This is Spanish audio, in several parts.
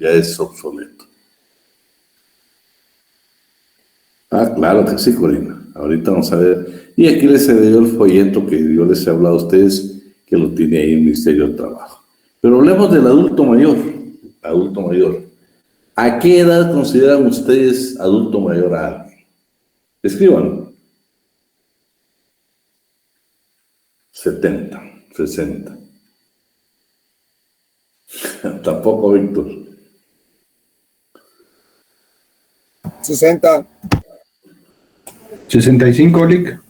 ya es obsoleto. Ah, claro que sí, Corina. Ahorita vamos a ver. Y aquí les he dio el folleto que yo les he hablado a ustedes, que lo tiene ahí el Ministerio del Trabajo. Pero hablemos del adulto mayor. Adulto mayor. ¿A qué edad consideran ustedes adulto mayor a alguien? Escriban. 70, 60. Tampoco, Víctor. 60. 65, Lic.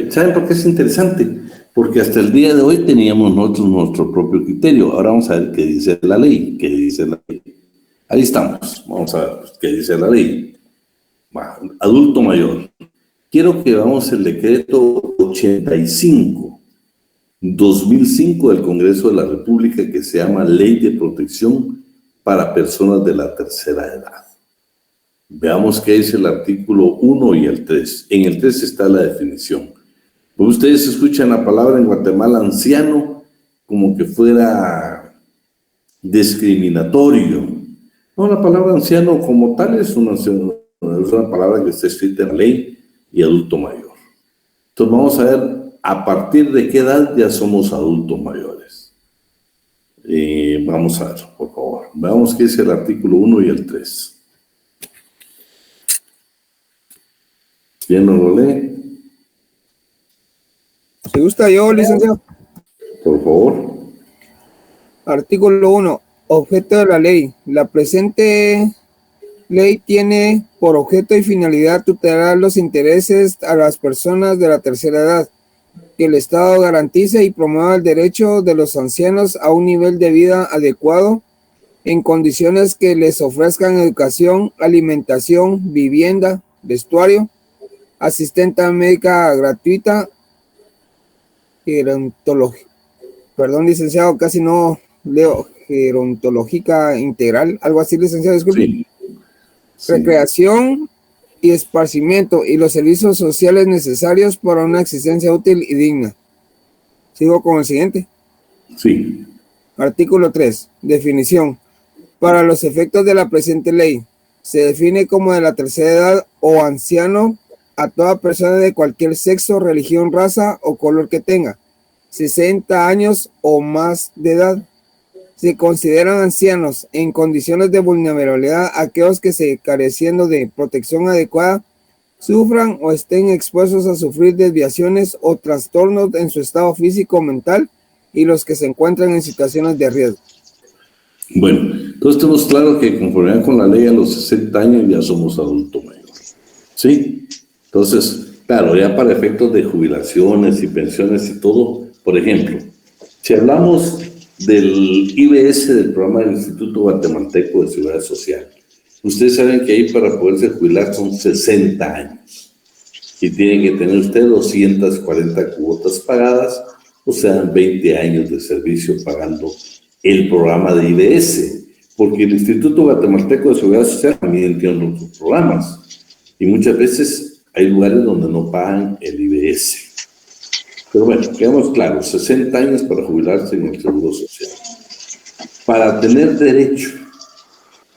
¿Saben por qué es interesante? Porque hasta el día de hoy teníamos nosotros nuestro propio criterio. Ahora vamos a ver qué dice la ley. ¿Qué dice la ley? Ahí estamos. Vamos a ver qué dice la ley. Adulto mayor. Quiero que veamos el decreto 85/2005 del Congreso de la República, que se llama Ley de Protección para Personas de la Tercera Edad. Veamos qué dice el artículo 1 y el 3. En el 3 está la definición. Pues ustedes escuchan la palabra en Guatemala anciano como que fuera discriminatorio. No, la palabra anciano como tal es una palabra que está escrita en la ley y adulto mayor. Entonces vamos a ver a partir de qué edad ya somos adultos mayores. Vamos a ver, por favor. Veamos qué dice el artículo 1 y el 3. ¿Quién nos lo lee? ¿Se gusta yo, licenciado? Por favor. Artículo 1. Objeto de la ley. La presente ley tiene por objeto y finalidad tutelar los intereses a las personas de la tercera edad, que el Estado garantice y promueva el derecho de los ancianos a un nivel de vida adecuado en condiciones que les ofrezcan educación, alimentación, vivienda, vestuario, asistencia médica gratuita, gerontología. Perdón, licenciado, casi no leo. Gerontológica integral, algo así, licenciado, disculpe. Sí. Recreación y esparcimiento y los servicios sociales necesarios para una existencia útil y digna. Sigo con el siguiente. Sí. Artículo 3. Definición. Para los efectos de la presente ley, se define como de la tercera edad o anciano a toda persona de cualquier sexo, religión, raza o color que tenga 60 años o más de edad. Se consideran ancianos en condiciones de vulnerabilidad aquellos que, careciendo de protección adecuada, sufran o estén expuestos a sufrir desviaciones o trastornos en su estado físico o mental, y los que se encuentran en situaciones de riesgo. Bueno, entonces tenemos claro que conforme con la ley a los 60 años ya somos adulto mayor. ¿Sí? Entonces, claro, ya para efectos de jubilaciones y pensiones y todo, por ejemplo, si hablamos del IBS, del programa del Instituto Guatemalteco de Seguridad Social, ustedes saben que ahí para poderse jubilar son 60 años y tiene que tener usted 240 cuotas pagadas, o sea, 20 años de servicio pagando el programa de IBS, porque el Instituto Guatemalteco de Seguridad Social también tiene otros programas y muchas veces hay lugares donde no pagan el IBS. Pero bueno, quedamos claros, 60 años para jubilarse en el Seguro Social. Para tener derecho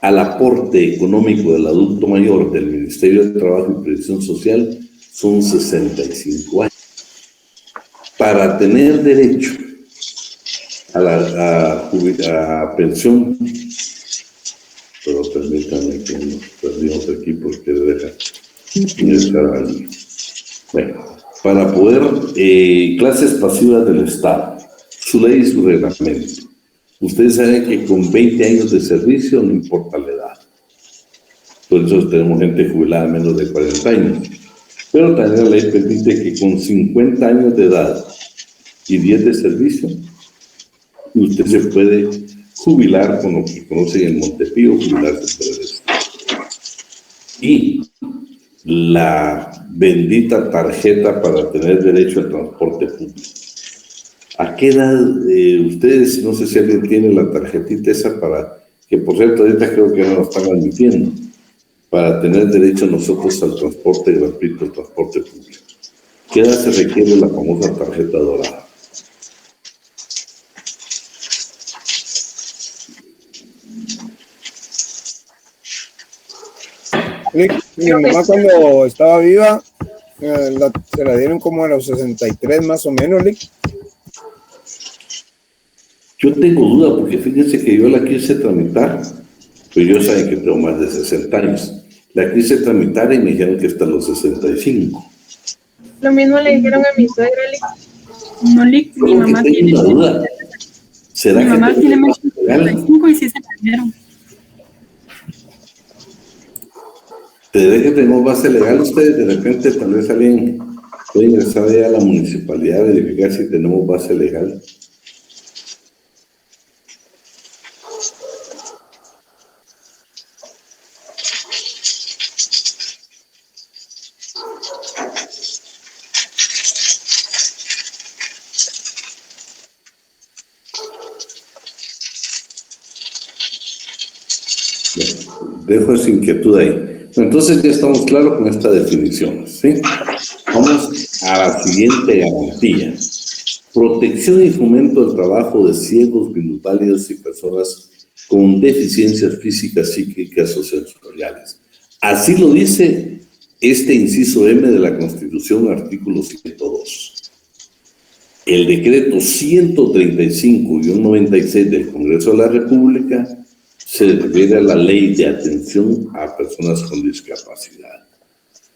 al aporte económico del adulto mayor del Ministerio de Trabajo y Previsión Social son 65 años. Para tener derecho a la pensión, pero permítanme que nos perdimos aquí porque deja estar ahí. Bueno. Para poder, clases pasivas del Estado, su ley y su reglamento. Ustedes saben que con 20 años de servicio no importa la edad. Por eso tenemos gente jubilada menos de 40 años. Pero también la ley permite que con 50 años de edad y 10 de servicio, usted se puede jubilar con lo que conocen en Montepío, jubilarse por el Estado. Y la bendita tarjeta para tener derecho al transporte público. ¿A qué edad ustedes, no sé si alguien tiene la tarjetita esa para, que por cierto ahorita creo que no lo están admitiendo, para tener derecho nosotros al transporte gratuito, al transporte público? ¿Qué edad se requiere la famosa tarjeta dorada? Mi mamá cuando estaba viva, se la dieron como a los 63 más o menos, Lick. Yo tengo duda, porque fíjense que yo la quise tramitar, pues yo saben que tengo más de 60 años. La quise tramitar y me dijeron que hasta los 65. Lo mismo le dijeron a mi suegra, Lick. No, Lick, mi mamá tengo tiene... una duda. ¿Será Mi que mamá tiene más de legal? 65 y sí se la dieron. ¿Desde que tenemos base legal ustedes? De repente tal vez alguien puede ingresar allá a la municipalidad a verificar si tenemos base legal. Dejo esa inquietud ahí. Entonces ya estamos claros con esta definición, ¿sí? Vamos a la siguiente garantía. Protección y fomento del trabajo de ciegos, minusválidos y personas con deficiencias físicas, psíquicas o sensoriales. Así lo dice este inciso M de la Constitución, artículo 102. El decreto 135-96 del Congreso de la República se refiere a la Ley de Atención a Personas con Discapacidad.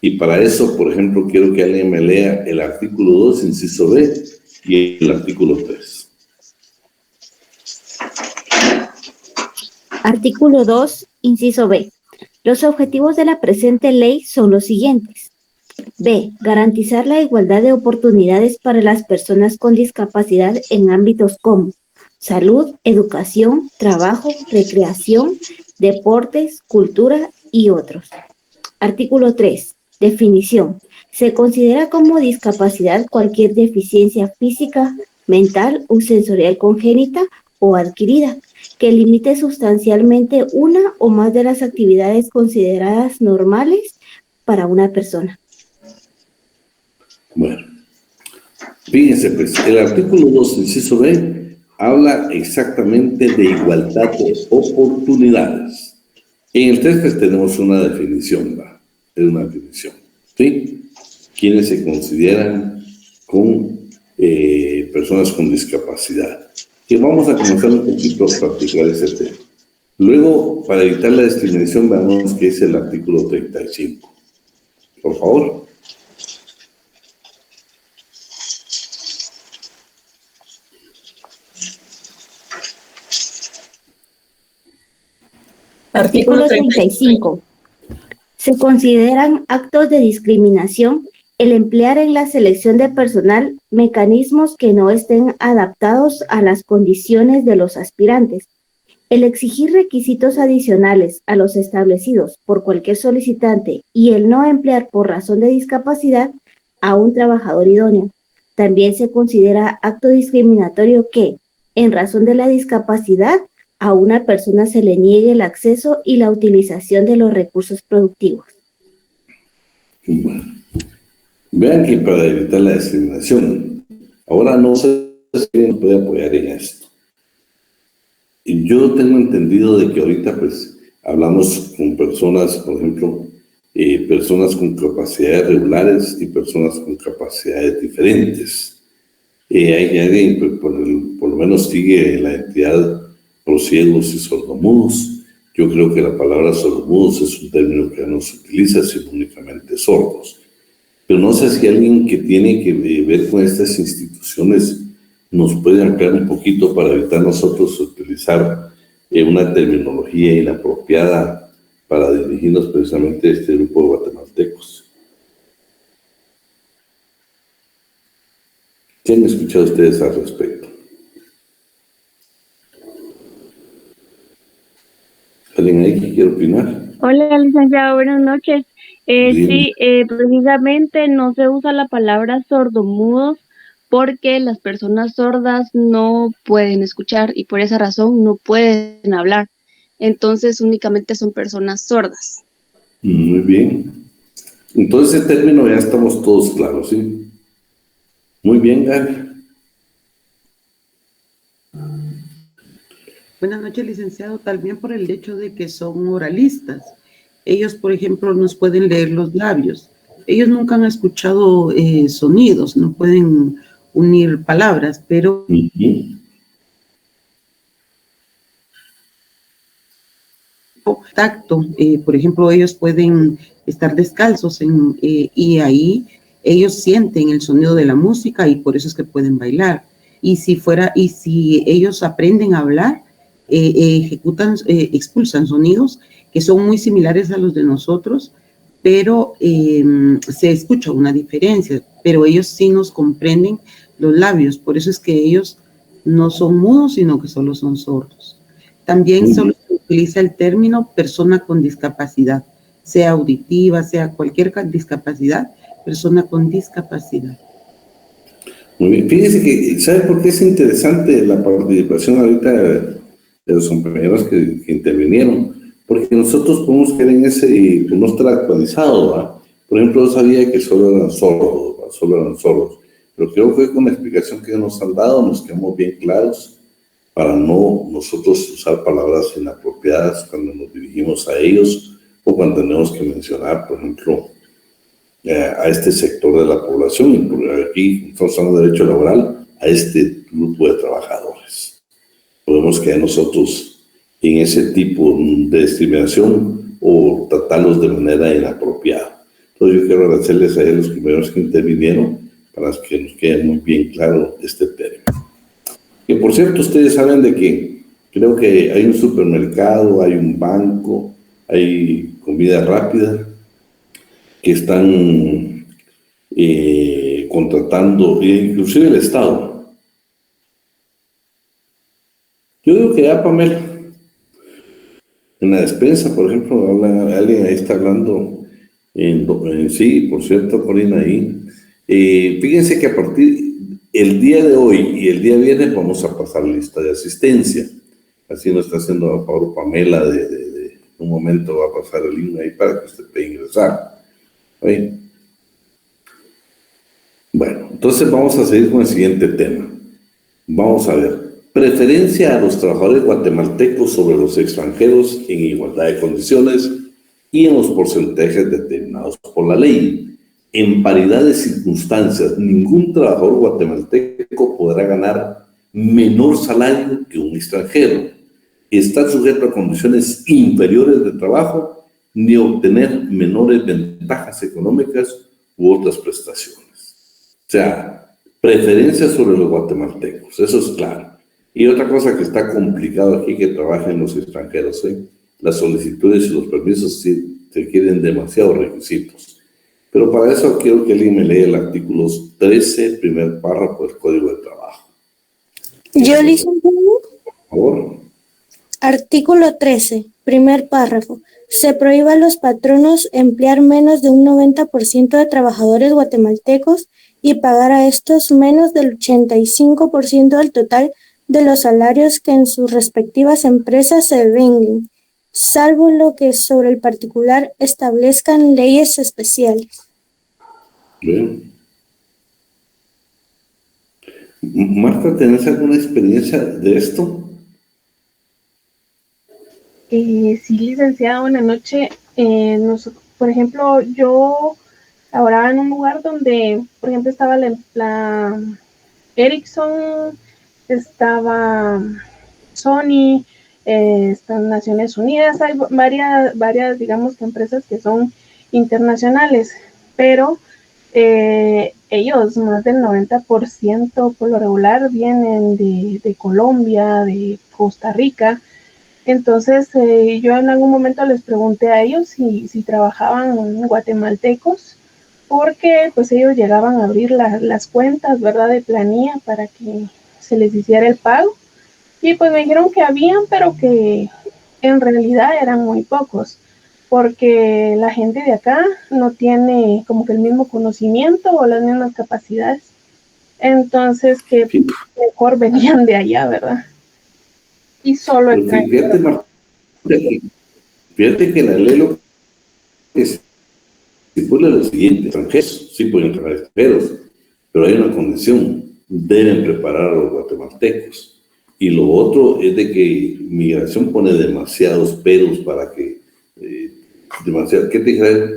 Y para eso, por ejemplo, quiero que alguien me lea el artículo 2, inciso B, y el artículo 3. Artículo 2, inciso B. Los objetivos de la presente ley son los siguientes. B. Garantizar la igualdad de oportunidades para las personas con discapacidad en ámbitos como salud, educación, trabajo, recreación, deportes, cultura y otros. Artículo 3. Definición. Se considera como discapacidad cualquier deficiencia física, mental o sensorial congénita o adquirida que limite sustancialmente una o más de las actividades consideradas normales para una persona. Bueno, fíjense pues, el artículo 2, inciso B, habla exactamente de igualdad de oportunidades. En el 3 pues, tenemos una definición, ¿va? Es una definición, ¿sí? Quienes se consideran con personas con discapacidad. Y vamos a comenzar un poquito a practicar ese tema. Luego, para evitar la discriminación, veamos qué es el artículo 35. Por favor. Artículo 35. Se consideran actos de discriminación el emplear en la selección de personal mecanismos que no estén adaptados a las condiciones de los aspirantes, el exigir requisitos adicionales a los establecidos por cualquier solicitante y el no emplear por razón de discapacidad a un trabajador idóneo. También se considera acto discriminatorio que, en razón de la discapacidad, a una persona se le niegue el acceso y la utilización de los recursos productivos. Bueno, vean que para evitar la discriminación, ahora no sé si alguien puede apoyar en esto. Y yo tengo entendido de que ahorita pues hablamos con personas, por ejemplo, personas con capacidades regulares y personas con capacidades diferentes. Hay alguien pues, por lo menos sigue la entidad por ciegos y sordomudos. Yo creo que la palabra sordomudos es un término que no se utiliza, sino únicamente sordos. Pero no sé si alguien que tiene que ver con estas instituciones nos puede ampliar un poquito para evitar nosotros utilizar una terminología inapropiada para dirigirnos precisamente a este grupo de guatemaltecos. ¿Qué han escuchado ustedes al respecto? ¿Alguien ahí que quiere opinar? Hola, licenciado, buenas noches. Sí, precisamente no se usa la palabra sordomudos porque las personas sordas no pueden escuchar y por esa razón no pueden hablar. Entonces únicamente son personas sordas. Muy bien. Entonces, ese término ya estamos todos claros, ¿sí? Muy bien, Gaby. Buenas noches, licenciado. También por el hecho de que son oralistas Ellos, por ejemplo, nos pueden leer los labios. Ellos nunca han escuchado sonidos, no pueden unir palabras, pero tacto, por ejemplo, ellos pueden estar descalzos y ahí ellos sienten el sonido de la música y por eso es que pueden bailar. Y si ellos aprenden a hablar, expulsan sonidos que son muy similares a los de nosotros, pero se escucha una diferencia, pero ellos sí nos comprenden los labios, por eso es que ellos no son mudos, sino que solo son sordos. También solo se utiliza el término persona con discapacidad, sea auditiva, sea cualquier discapacidad, persona con discapacidad. Muy bien, fíjese que, ¿sabe por qué es interesante la participación ahorita de los compañeros que intervinieron? Porque nosotros podemos caer en ese, no estar actualizado, ¿verdad? Por ejemplo, yo sabía que solo eran sordos, pero creo que con la explicación que nos han dado nos quedamos bien claros para no nosotros usar palabras inapropiadas cuando nos dirigimos a ellos o cuando tenemos que mencionar, por ejemplo, a este sector de la población, y aquí estamos hablando de derecho laboral, a este grupo de trabajadores. Podemos quedar nosotros en ese tipo de discriminación o tratarlos de manera inapropiada. Entonces yo quiero agradecerles a ellos los primeros que intervinieron para que nos quede muy bien claro este término. Que por cierto, ustedes saben de que creo que hay un supermercado, hay un banco, hay comida rápida que están contratando, inclusive el Estado. Yo digo que ya, Pamela, en la despensa, por ejemplo, alguien ahí está hablando, sí, por cierto, Corina, ahí. Fíjense que a partir el día de hoy y el día viernes vamos a pasar lista de asistencia. Así nos está haciendo a favor Pamela, de un momento va a pasar el link ahí para que usted pueda ingresar. ¿Sí? Bueno, entonces vamos a seguir con el siguiente tema. Vamos a ver. Preferencia a los trabajadores guatemaltecos sobre los extranjeros en igualdad de condiciones y en los porcentajes determinados por la ley. En paridad de circunstancias, ningún trabajador guatemalteco podrá ganar menor salario que un extranjero, estar sujeto a condiciones inferiores de trabajo, ni obtener menores ventajas económicas u otras prestaciones. O sea, preferencia sobre los guatemaltecos, eso es claro. Y otra cosa que está complicado aquí, que trabajen los extranjeros, las solicitudes y los permisos sí requieren demasiados requisitos. Pero para eso quiero que alguien me lea el artículo 13, primer párrafo del Código de Trabajo. Yo, licenciado. Por favor. Artículo 13, primer párrafo. Se prohíbe a los patronos emplear menos de un 90% de trabajadores guatemaltecos y pagar a estos menos del 85% del total de los salarios que en sus respectivas empresas se devenguen, salvo lo que sobre el particular establezcan leyes especiales. Bien. Marta, ¿tenés alguna experiencia de esto? Sí, licenciada, buenas noches. Por ejemplo, yo laboraba en un lugar donde, por ejemplo, estaba la Ericsson, estaba Sony, están Naciones Unidas, hay varias, digamos, que empresas que son internacionales, pero ellos, más del 90% por lo regular, vienen de Colombia, de Costa Rica. Entonces, yo en algún momento les pregunté a ellos si trabajaban guatemaltecos, porque pues ellos llegaban a abrir las cuentas, ¿verdad?, de planilla para que se les hiciera el pago. Y pues me dijeron que habían, pero que en realidad eran muy pocos, porque la gente de acá no tiene como que el mismo conocimiento o las mismas capacidades. Entonces, que mejor venían de allá, ¿verdad? Y solo Marta, fíjate que la ley lo que estipula lo siguiente: extranjeros, sí pueden entrar extranjeros, pero hay una condición: deben preparar a los guatemaltecos. Y lo otro es de que Migración pone demasiados peros para que demasiado, ¿qué te dijera?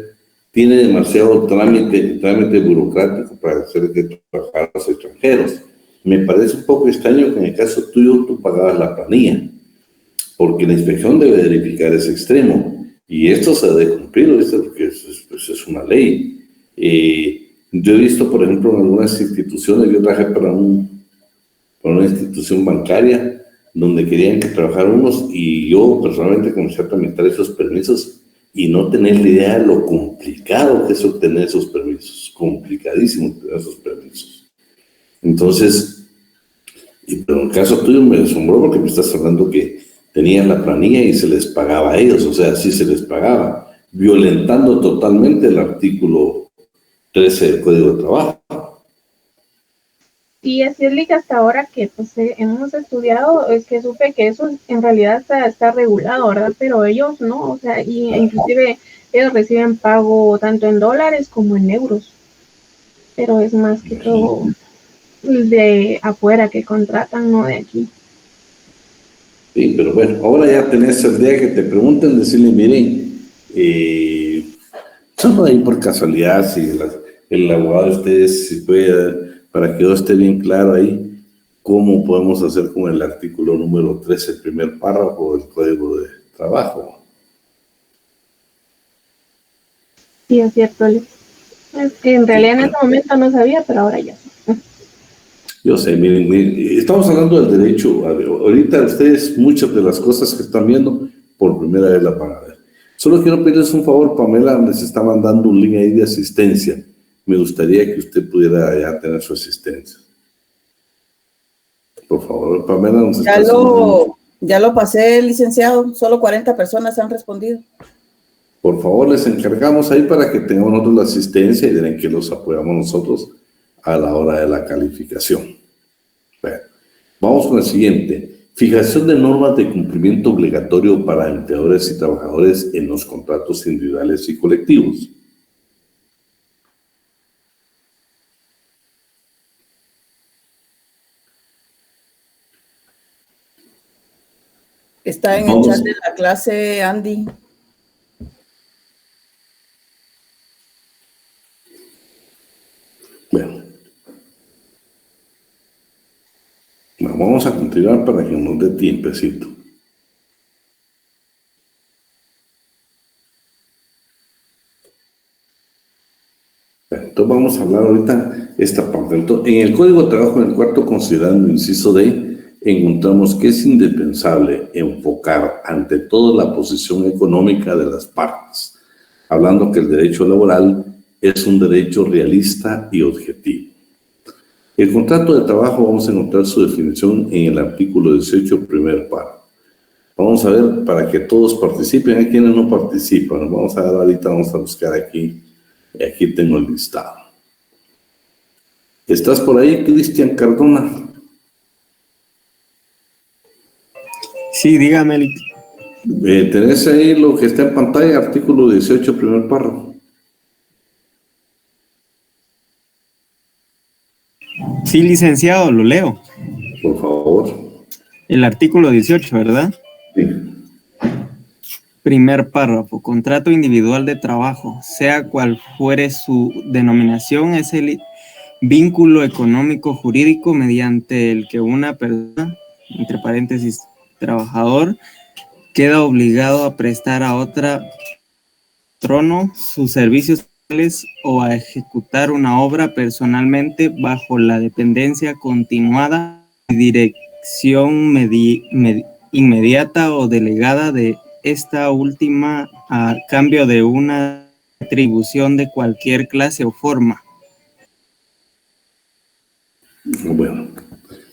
Tiene demasiado trámite burocrático para hacer que trabajar a los extranjeros. Me parece un poco extraño que en el caso tuyo tú pagabas la planilla, porque la inspección debe verificar ese extremo, y esto se debe cumplir, porque es una ley. Yo he visto, por ejemplo, en algunas instituciones, yo trabajé para una institución bancaria, donde querían que trabajaran unos, y yo personalmente comencé a tramitar esos permisos, y no tener la idea de lo complicado que es obtener esos permisos, complicadísimo obtener esos permisos. Entonces, pero en el caso tuyo me asombró porque me estás hablando que tenían la planilla y se les pagaba a ellos, o sea, sí se les pagaba, violentando totalmente el artículo 13 del Código de Trabajo. Y así es que hasta ahora que pues, hemos estudiado, es que supe que eso en realidad está regulado, ¿verdad? Pero ellos no, o sea, y inclusive ellos reciben pago tanto en dólares como en euros, pero es más que todo de afuera que contratan, no de aquí. Sí, pero bueno, ahora ya tenés el día que te pregunten, decirle, miren, solo ahí por casualidad, si el abogado de ustedes, si puede, para que todo esté bien claro ahí, cómo podemos hacer con el artículo número 13, el primer párrafo del Código de Trabajo. Sí, es cierto, Alex. En realidad en ese momento no sabía, pero ahora ya sé. Yo sé, miren, estamos hablando del derecho. Ahorita ustedes, muchas de las cosas que están viendo, por primera vez la van a ver. Solo quiero pedirles un favor, Pamela, les está mandando un link ahí de asistencia. Me gustaría que usted pudiera ya tener su asistencia. Por favor, Pamela. Ya lo pasé, licenciado. Solo 40 personas han respondido. Por favor, les encargamos ahí para que tengamos nosotros la asistencia y den que los apoyamos nosotros a la hora de la calificación. Bueno, vamos con el siguiente. Fijación de normas de cumplimiento obligatorio para empleadores y trabajadores en los contratos individuales y colectivos. Está en el chat de la clase, Andy. Bueno, vamos a continuar para que nos dé tiempecito. Entonces vamos a hablar ahorita esta parte. Entonces, en el Código de Trabajo, en el cuarto considerando inciso D, encontramos que es indispensable enfocar ante todo la posición económica de las partes, hablando que el derecho laboral es un derecho realista y objetivo. El contrato de trabajo vamos a encontrar su definición en el artículo 18, primer párrafo. Vamos a ver para que todos participen, hay quienes no participan. Vamos a ver ahorita, vamos a buscar aquí, y aquí tengo el listado. ¿Estás por ahí, Cristian Cardona? Sí, dígame. Tenés ahí lo que está en pantalla, artículo 18, primer párrafo. Sí, licenciado, lo leo. Por favor. El artículo 18, ¿verdad? Sí. Primer párrafo. Contrato individual de trabajo, sea cual fuere su denominación, es el vínculo económico jurídico mediante el que una persona, entre paréntesis, trabajador, queda obligado a prestar a otra patrono sus servicios o a ejecutar una obra personalmente bajo la dependencia continuada y dirección inmediata o delegada de esta última a cambio de una atribución de cualquier clase o forma. Bueno,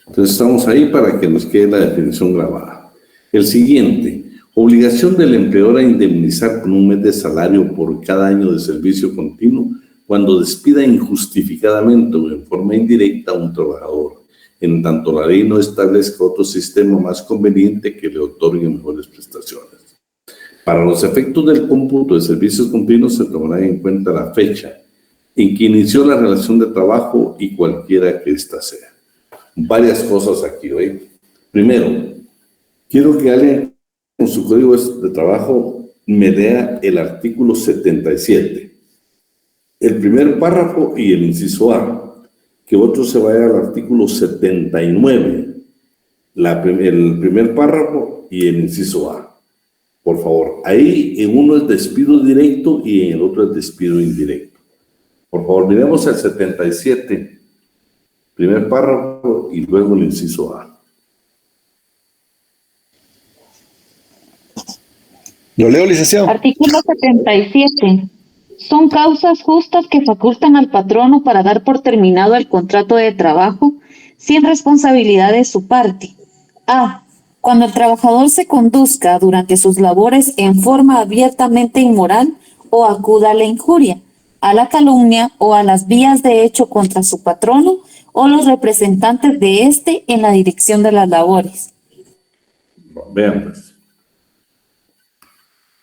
entonces estamos ahí para que nos quede la definición grabada. El siguiente, obligación del empleador a indemnizar con un mes de salario por cada año de servicio continuo cuando despida injustificadamente o en forma indirecta a un trabajador, en tanto la ley no establezca otro sistema más conveniente que le otorgue mejores prestaciones. Para los efectos del cómputo de servicios continuos se tomará en cuenta la fecha en que inició la relación de trabajo y cualquiera que ésta sea. Varias cosas aquí hoy. Primero, quiero que alguien con su código de trabajo me lea el artículo 77, el primer párrafo y el inciso A, que otro se vaya al artículo 79, el primer párrafo y el inciso A. Por favor, ahí en uno es despido directo y en el otro es despido indirecto. Por favor, miremos el 77, primer párrafo y luego el inciso A. Lo leo, licenciado. Artículo 77. Son causas justas que facultan al patrono para dar por terminado el contrato de trabajo sin responsabilidad de su parte. A. Cuando el trabajador se conduzca durante sus labores en forma abiertamente inmoral o acuda a la injuria, a la calumnia o a las vías de hecho contra su patrono o los representantes de éste en la dirección de las labores. Vean pues.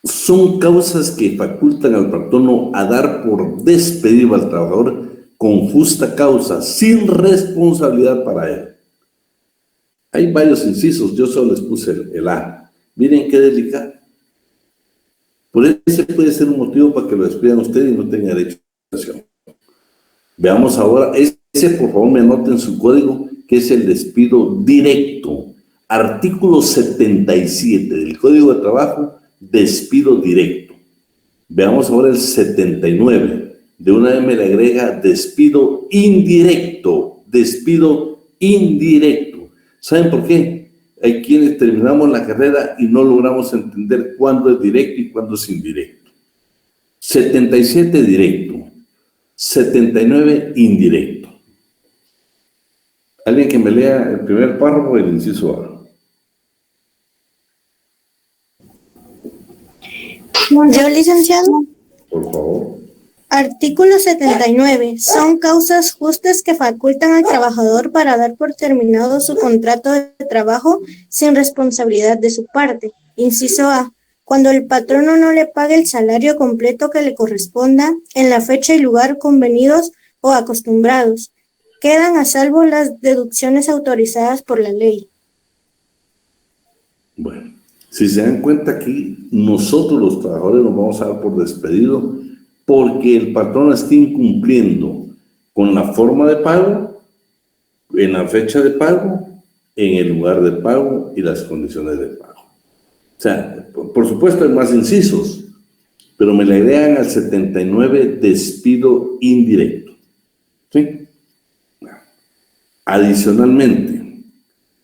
Son causas que facultan al patrono a dar por despedido al trabajador con justa causa, sin responsabilidad para él. Hay varios incisos, yo solo les puse el A. Miren qué delicado. Por ese puede ser un motivo para que lo despidan ustedes y no tenga derecho a acción. Veamos ahora, ese por favor me anoten en su código, que es el despido directo. Artículo 77 del Código de Trabajo, despido directo. Veamos ahora el 79. De una vez me le agrega despido indirecto. Despido indirecto. ¿Saben por qué? Hay quienes terminamos la carrera y no logramos entender cuándo es directo y cuándo es indirecto. 77 directo. 79 indirecto. Alguien que me lea el primer párrafo del inciso A. Yo, licenciado. Por favor. Artículo 79. Son causas justas que facultan al trabajador para dar por terminado su contrato de trabajo sin responsabilidad de su parte. Inciso A. Cuando el patrono no le pague el salario completo que le corresponda en la fecha y lugar convenidos o acostumbrados. Quedan a salvo las deducciones autorizadas por la ley. Bueno, si se dan cuenta aquí, nosotros los trabajadores nos vamos a dar por despedido porque el patrón está incumpliendo con la forma de pago, en la fecha de pago, en el lugar de pago y las condiciones de pago. O sea, por supuesto hay más incisos, pero me le agregan al 79 despido indirecto. ¿Sí? Adicionalmente,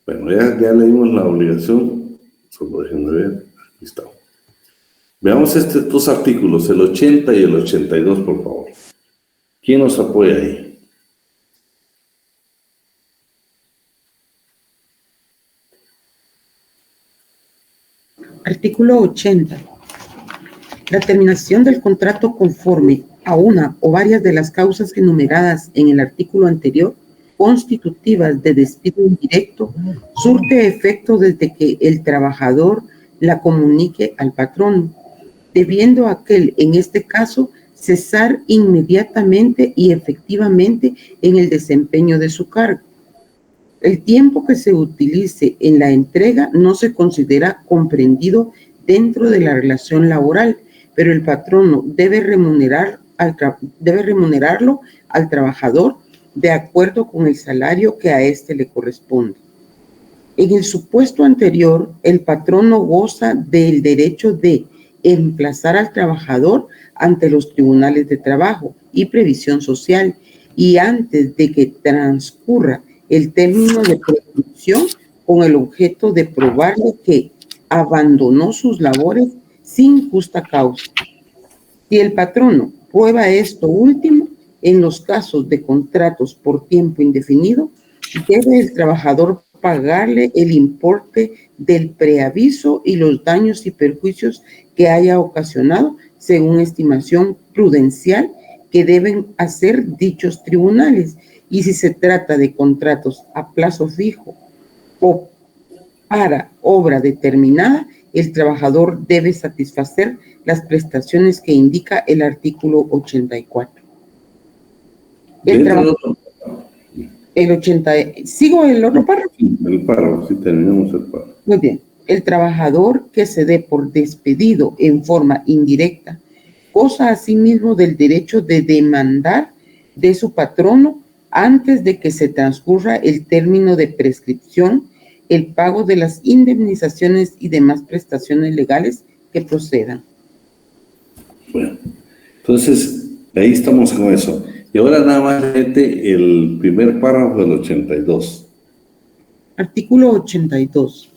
bueno, ya leímos la obligación, solo déjenme ver, aquí está. Veamos estos dos artículos, el 80 y el 82, por favor. ¿Quién nos apoya ahí? Artículo 80. La terminación del contrato conforme a una o varias de las causas enumeradas en el artículo anterior, constitutivas de despido indirecto, surte efecto desde que el trabajador la comunique al patrono, debiendo aquel, en este caso, cesar inmediatamente y efectivamente en el desempeño de su cargo. El tiempo que se utilice en la entrega no se considera comprendido dentro de la relación laboral, pero el patrono debe remunerarlo al trabajador de acuerdo con el salario que a éste le corresponde. En el supuesto anterior, el patrono goza del derecho de emplazar al trabajador ante los tribunales de trabajo y previsión social y antes de que transcurra el término de prescripción con el objeto de probarle que abandonó sus labores sin justa causa. Si el patrono prueba esto último, en los casos de contratos por tiempo indefinido, debe el trabajador pagarle el importe del preaviso y los daños y perjuicios que haya ocasionado según estimación prudencial que deben hacer dichos tribunales. Y si se trata de contratos a plazo fijo o para obra determinada, el trabajador debe satisfacer las prestaciones que indica el artículo 84. El 80, ¿sigo el otro párrafo? El párrafo, sí, terminamos el párrafo. Muy bien. El trabajador que se dé por despedido en forma indirecta goza asimismo del derecho de demandar de su patrono antes de que se transcurra el término de prescripción el pago de las indemnizaciones y demás prestaciones legales que procedan. Bueno, entonces ahí estamos con eso. Y ahora nada más léete el primer párrafo del 82. Artículo 82.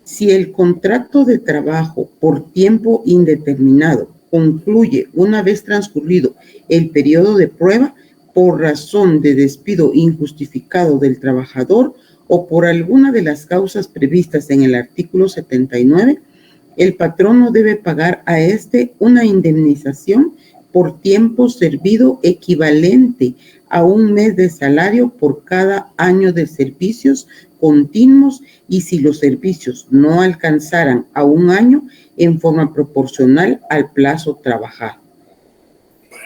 Si el contrato de trabajo por tiempo indeterminado concluye una vez transcurrido el periodo de prueba por razón de despido injustificado del trabajador o por alguna de las causas previstas en el artículo 79, el patrono debe pagar a éste una indemnización por tiempo servido equivalente a un mes de salario por cada año de servicios continuos y si los servicios no alcanzaran a un año en forma proporcional al plazo trabajado.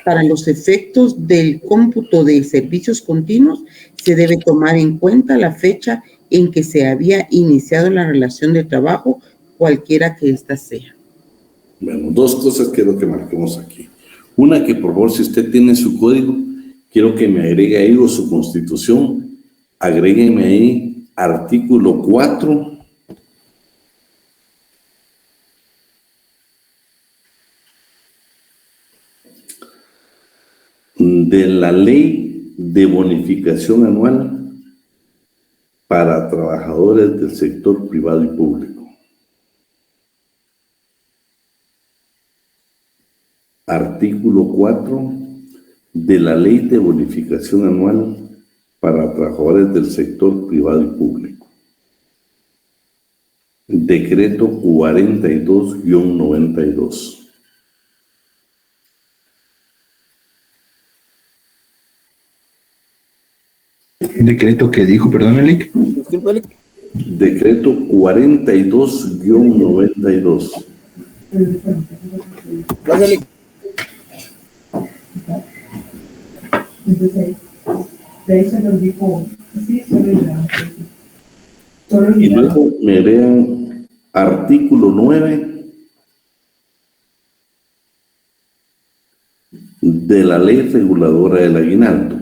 Para los efectos del cómputo de servicios continuos, se debe tomar en cuenta la fecha en que se había iniciado la relación de trabajo, cualquiera que ésta sea. Bueno, dos cosas quiero que marquemos aquí. Una, que por favor, si usted tiene su código, quiero que me agregue ahí o su constitución, agrégueme ahí artículo 4. De la ley de bonificación anual para trabajadores del sector privado y público. Artículo 4 de la ley de bonificación anual para trabajadores del sector privado y público. Decreto 42-92. Decreto que dijo, perdón, Elic. Decreto 42-92. Y luego me lean artículo 9 de la ley reguladora del aguinaldo.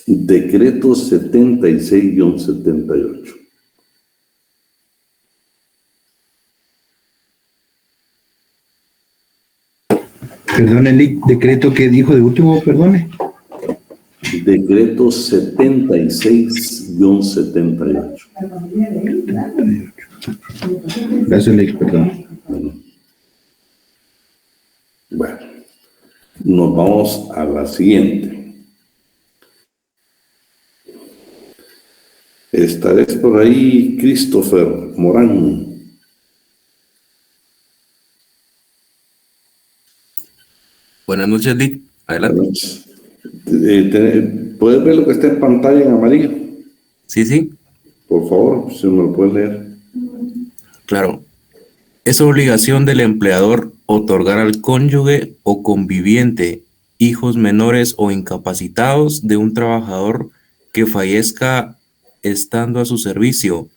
Decreto 76-78. Perdón, Elic, decreto que dijo de último, perdone. Decreto 76-78. Gracias, Elic, perdón. Bueno, nos vamos a la siguiente. Estaré por ahí, Christopher Morán. Buenas noches, Lick. Adelante. ¿Puedes ver lo que está en pantalla en amarillo? Sí, sí. Por favor, si me lo puedes leer. Claro. Es obligación del empleador otorgar al cónyuge o conviviente, hijos menores o incapacitados de un trabajador que fallezca estando a su servicio,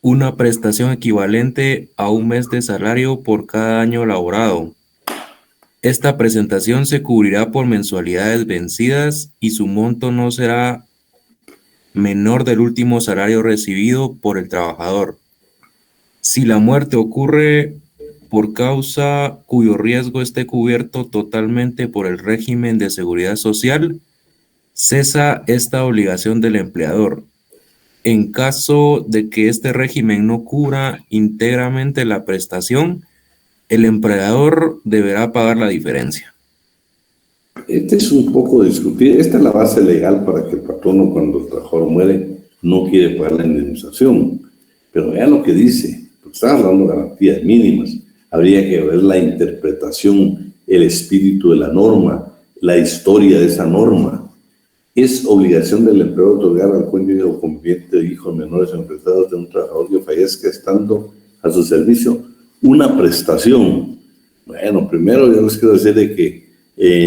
una prestación equivalente a un mes de salario por cada año laborado. Esta presentación se cubrirá por mensualidades vencidas y su monto no será menor del último salario recibido por el trabajador. Si la muerte ocurre por causa cuyo riesgo esté cubierto totalmente por el régimen de seguridad social, cesa esta obligación del empleador. En caso de que este régimen no cubra íntegramente la prestación, el empleador deberá pagar la diferencia. Este es un poco discutido. Esta es la base legal para que el patrono, cuando el trabajador muere, no quiere pagar la indemnización. Pero vean lo que dice. Estamos hablando de garantías mínimas. Habría que ver la interpretación, el espíritu de la norma, la historia de esa norma. Es obligación del empleador otorgar al cónyuge o conviviente de hijos menores o empresarios de un trabajador que fallezca estando a su servicio una prestación. Bueno, primero yo les quiero decir de que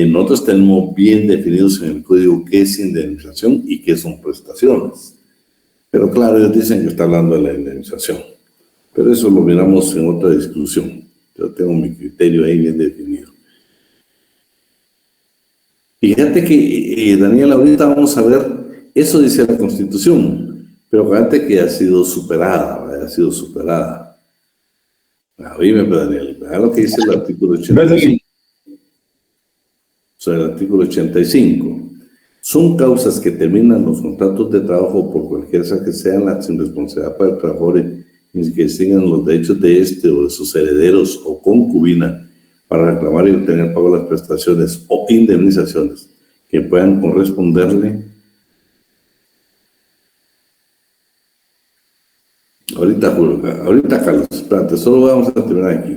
nosotros tenemos bien definidos en el código qué es indemnización y qué son prestaciones. Pero claro, ellos dicen que está hablando de la indemnización. Pero eso lo miramos en otra discusión. Yo tengo mi criterio ahí bien definido. Fíjate que, Daniel, ahorita vamos a ver, eso dice la Constitución, pero fíjate que ha sido superada, ¿verdad? Ha sido superada. Oíme, Daniel, vea lo que dice el artículo 85. O sea, el artículo 85. Son causas que terminan los contratos de trabajo por cualquiera que sean la sin responsabilidad para el trabajador y que tengan los derechos de este o de sus herederos o concubina para reclamar y obtener pago de las prestaciones o indemnizaciones que puedan corresponderle. Ahorita, Carlos, espérate, solo vamos a terminar aquí.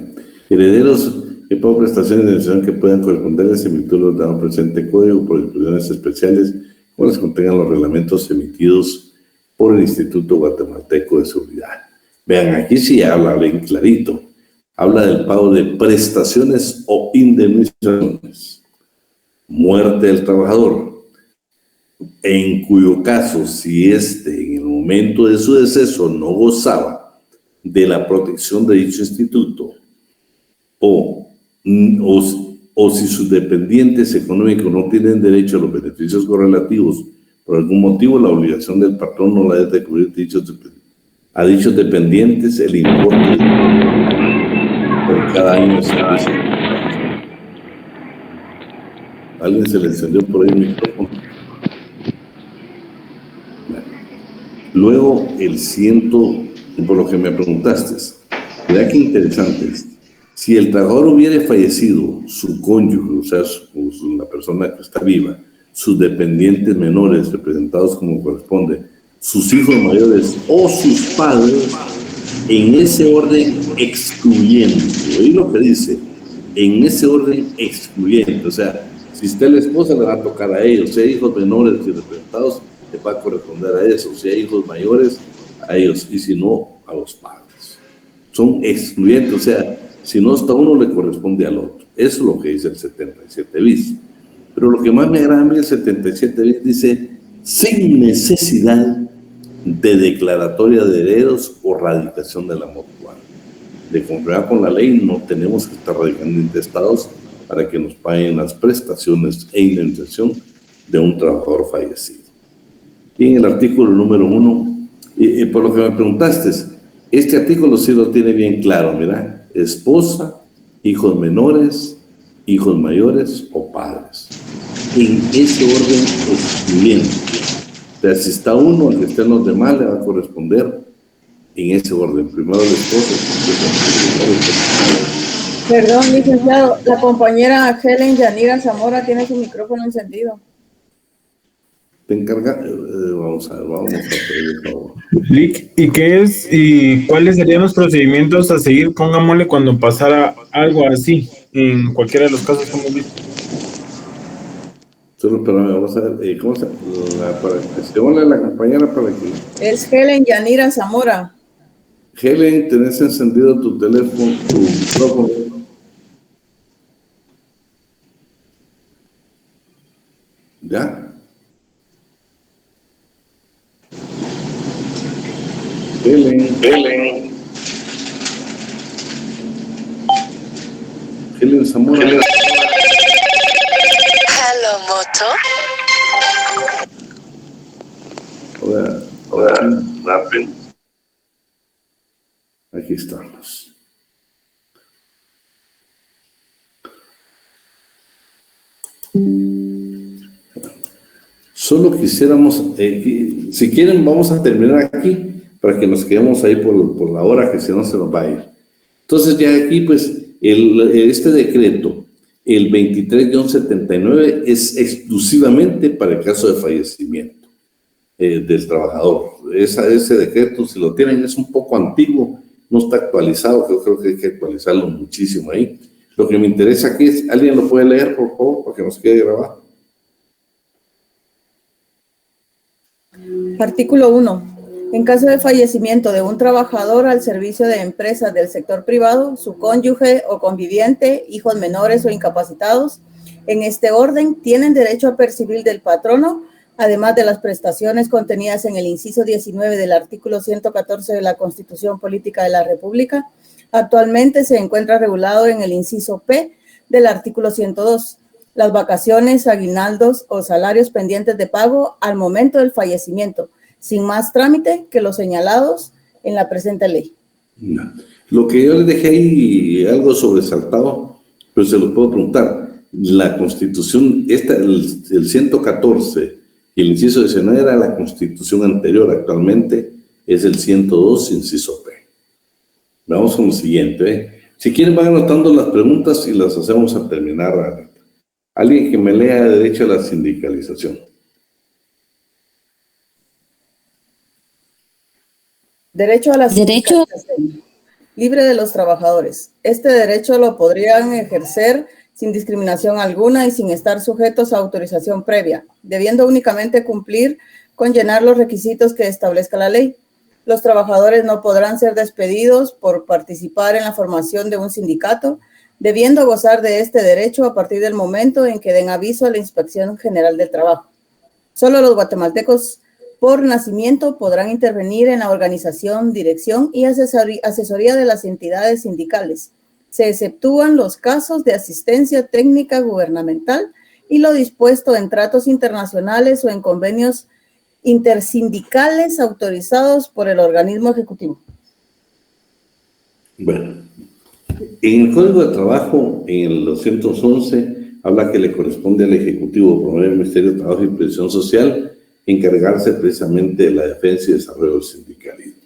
Herederos que pago prestaciones de indemnización que puedan corresponderles en virtud de los dados presente código por disposiciones especiales o las contengan los reglamentos emitidos por el Instituto Guatemalteco de Seguridad. Vean, aquí sí habla bien clarito. Habla del pago de prestaciones o indemnizaciones. Muerte del trabajador, en cuyo caso, si éste en el momento de su deceso no gozaba de la protección de dicho instituto o si sus dependientes económicos no tienen derecho a los beneficios correlativos por algún motivo, la obligación del patrón no la es de cubrir a dichos dependientes el importe por cada año de servicio. ¿Alguien se le encendió por ahí el micrófono? Bueno. Luego, por lo que me preguntaste, mira qué interesante es. Si el trabajador hubiera fallecido, su cónyuge, o sea, la persona que está viva, sus dependientes menores, representados como corresponde, sus hijos mayores o sus padres, en ese orden excluyente. ¿Oí lo que dice? En ese orden excluyente. O sea, si usted es la esposa, le va a tocar a ellos. Si hay hijos menores y representados, le va a corresponder a eso. Si hay hijos mayores, a ellos. Y si no, a los padres. Son excluyentes. O sea, si no está uno, le corresponde al otro. Eso es lo que dice el 77 bis. Pero lo que más me agrada a mí, el 77 bis dice, sin necesidad de declaratoria de herederos o radicación de la mutual. De conformidad con la ley, no tenemos que estar radicando intestados para que nos paguen las prestaciones e indemnización de un trabajador fallecido. Y en el artículo número 1, por lo que me preguntaste, este artículo sí lo tiene bien claro, mira, esposa, hijos menores, hijos mayores o padres. En ese orden excluyente. O sea, si está uno, al que estén los demás, le va a corresponder en ese orden. Primero el esposo. Perdón, licenciado, la compañera Helen Yanira Zamora tiene su micrófono encendido. Te encarga, vamos a pedir el favor. ¿Y cuáles serían los procedimientos a seguir, pongámosle, cuando pasara algo así, en cualquiera de los casos que hemos visto? Solo, pero vamos a ver, ¿cómo se llama? La compañera para que... Es Helen Yanira Zamora. Helen, ¿tenés encendido tu teléfono, tu micrófono? ¿Ya? Helen Zamora. Hello, Moto. Hola, rápido. Aquí estamos. Solo quisiéramos, si quieren, vamos a terminar aquí para que nos quedemos ahí por la hora, que si no se nos va a ir. Entonces, ya aquí, pues, este decreto, el 23-79, es exclusivamente para el caso de fallecimiento del trabajador. Ese decreto, si lo tienen, es un poco antiguo, no está actualizado, yo creo que hay que actualizarlo muchísimo ahí. Lo que me interesa aquí es, ¿alguien lo puede leer, por favor, para que nos quede grabado? Artículo 1. En caso de fallecimiento de un trabajador al servicio de empresas del sector privado, su cónyuge o conviviente, hijos menores o incapacitados, en este orden, tienen derecho a percibir del patrono, además de las prestaciones contenidas en el inciso 19 del artículo 114 de la Constitución Política de la República. Actualmente se encuentra regulado en el inciso P del artículo 102. Las vacaciones, aguinaldos o salarios pendientes de pago al momento del fallecimiento, sin más trámite que los señalados en la presente ley. No. Lo que yo le dejé ahí algo sobresaltado, pero se lo puedo preguntar. La Constitución, el 114 y el inciso 19 era la Constitución anterior, actualmente es el 102, inciso P. Vamos con lo siguiente. Si quieren van anotando las preguntas y las hacemos a terminar. Alguien que me lea de derecho a la sindicalización. Derecho a la sindicalización libre de los trabajadores. Este derecho lo podrían ejercer sin discriminación alguna y sin estar sujetos a autorización previa, debiendo únicamente cumplir con llenar los requisitos que establezca la ley. Los trabajadores no podrán ser despedidos por participar en la formación de un sindicato, debiendo gozar de este derecho a partir del momento en que den aviso a la Inspección General del Trabajo. Solo los guatemaltecos por nacimiento podrán intervenir en la organización, dirección y asesoría de las entidades sindicales. Se exceptúan los casos de asistencia técnica gubernamental y lo dispuesto en tratos internacionales o en convenios intersindicales autorizados por el organismo ejecutivo. Bueno, en el Código de Trabajo, en el 211, habla que le corresponde al Ejecutivo promover el Ministerio de Trabajo y Previsión Social encargarse precisamente de la defensa y desarrollo del sindicalismo.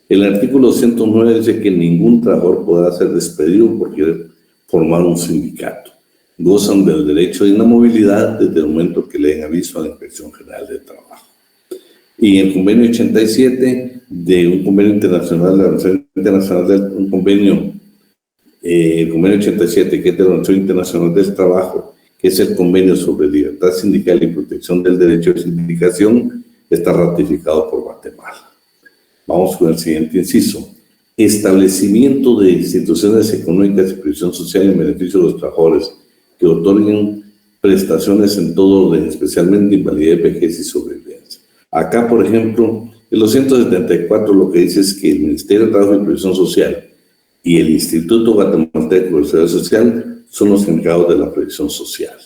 El artículo 209 dice que ningún trabajador podrá ser despedido por querer formar un sindicato. Gozan del derecho de inamovilidad desde el momento que le den aviso a la Inspección General de Trabajo. Y el convenio 87 de un convenio internacional de la Organización Internacional del convenio, el convenio 87 que es de la Organización Internacional del Trabajo, que es el convenio sobre libertad sindical y protección del derecho de sindicación, está ratificado por Guatemala. Vamos con el siguiente inciso. Establecimiento de instituciones económicas de previsión social en beneficio de los trabajadores que otorguen prestaciones en todo orden, especialmente invalidez, vejez y sobrevivencia. Acá, por ejemplo, en los 174 lo que dice es que el Ministerio de Trabajo y Previsión Social y el Instituto Guatemalteco de Seguridad Social son los encargados de la previsión social.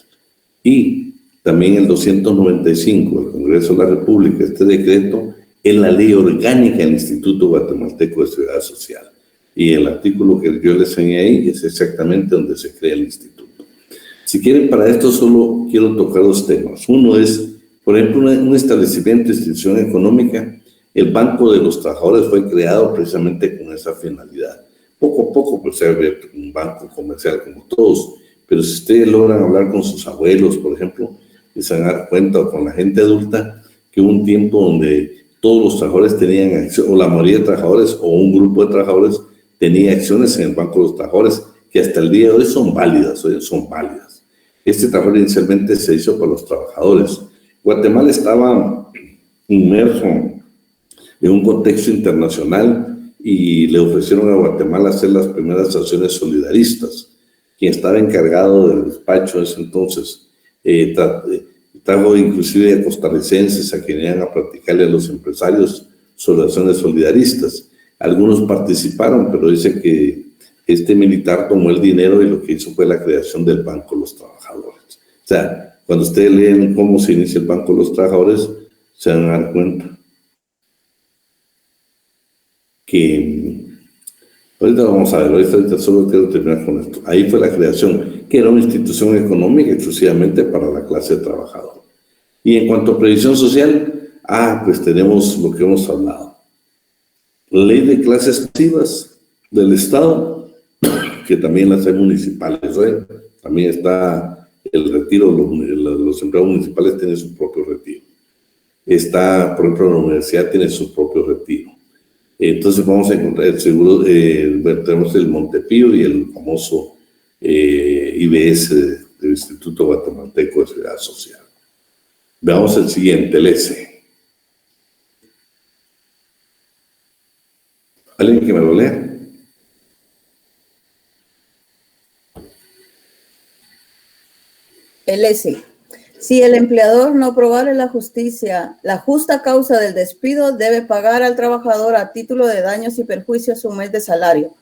Y también el 295 del Congreso de la República, este decreto, es la ley orgánica del Instituto Guatemalteco de Seguridad Social. Y el artículo que yo les enseñé ahí es exactamente donde se crea el instituto. Si quieren, para esto solo quiero tocar dos temas. Uno es, por ejemplo, un establecimiento de institución económica. El Banco de los Trabajadores fue creado precisamente con esa finalidad. Poco a poco, pues, se ha abierto un banco comercial como todos, pero si ustedes logran hablar con sus abuelos, por ejemplo, se van a dar cuenta, o con la gente adulta, que hubo un tiempo donde todos los trabajadores tenían acciones, o la mayoría de trabajadores, o un grupo de trabajadores tenía acciones en el Banco de los Trabajadores, que hasta el día de hoy son válidas, Este trabajo inicialmente se hizo para los trabajadores. Guatemala estaba inmerso en un contexto internacional y le ofrecieron a Guatemala hacer las primeras acciones solidaristas. Quien estaba encargado del despacho en ese entonces trajo inclusive a costarricenses a que venían a practicarle a los empresarios sobre acciones solidaristas. Algunos participaron, pero dice que este militar tomó el dinero y lo que hizo fue la creación del Banco de los Trabajadores. O sea, cuando ustedes leen cómo se inicia el Banco de los Trabajadores, se van a dar cuenta que ahorita vamos a ver, ahorita solo quiero terminar con esto. Ahí fue la creación, que era una institución económica exclusivamente para la clase trabajadora. Y en cuanto a previsión social, pues tenemos lo que hemos hablado. La ley de clases activas del Estado, que también las hay municipales, también está el retiro, los empleados municipales tienen su propio retiro. Está, por ejemplo, la universidad tiene su propio retiro. Entonces vamos a encontrar el seguro, tenemos el Montepío y el famoso IBS del Instituto Guatemalteco de Seguridad Social. Veamos el siguiente, el S. ¿Alguien que me lo lea? El S. Si el empleador no probare la justa causa del despido, debe pagar al trabajador a título de daños y perjuicios un mes de salario.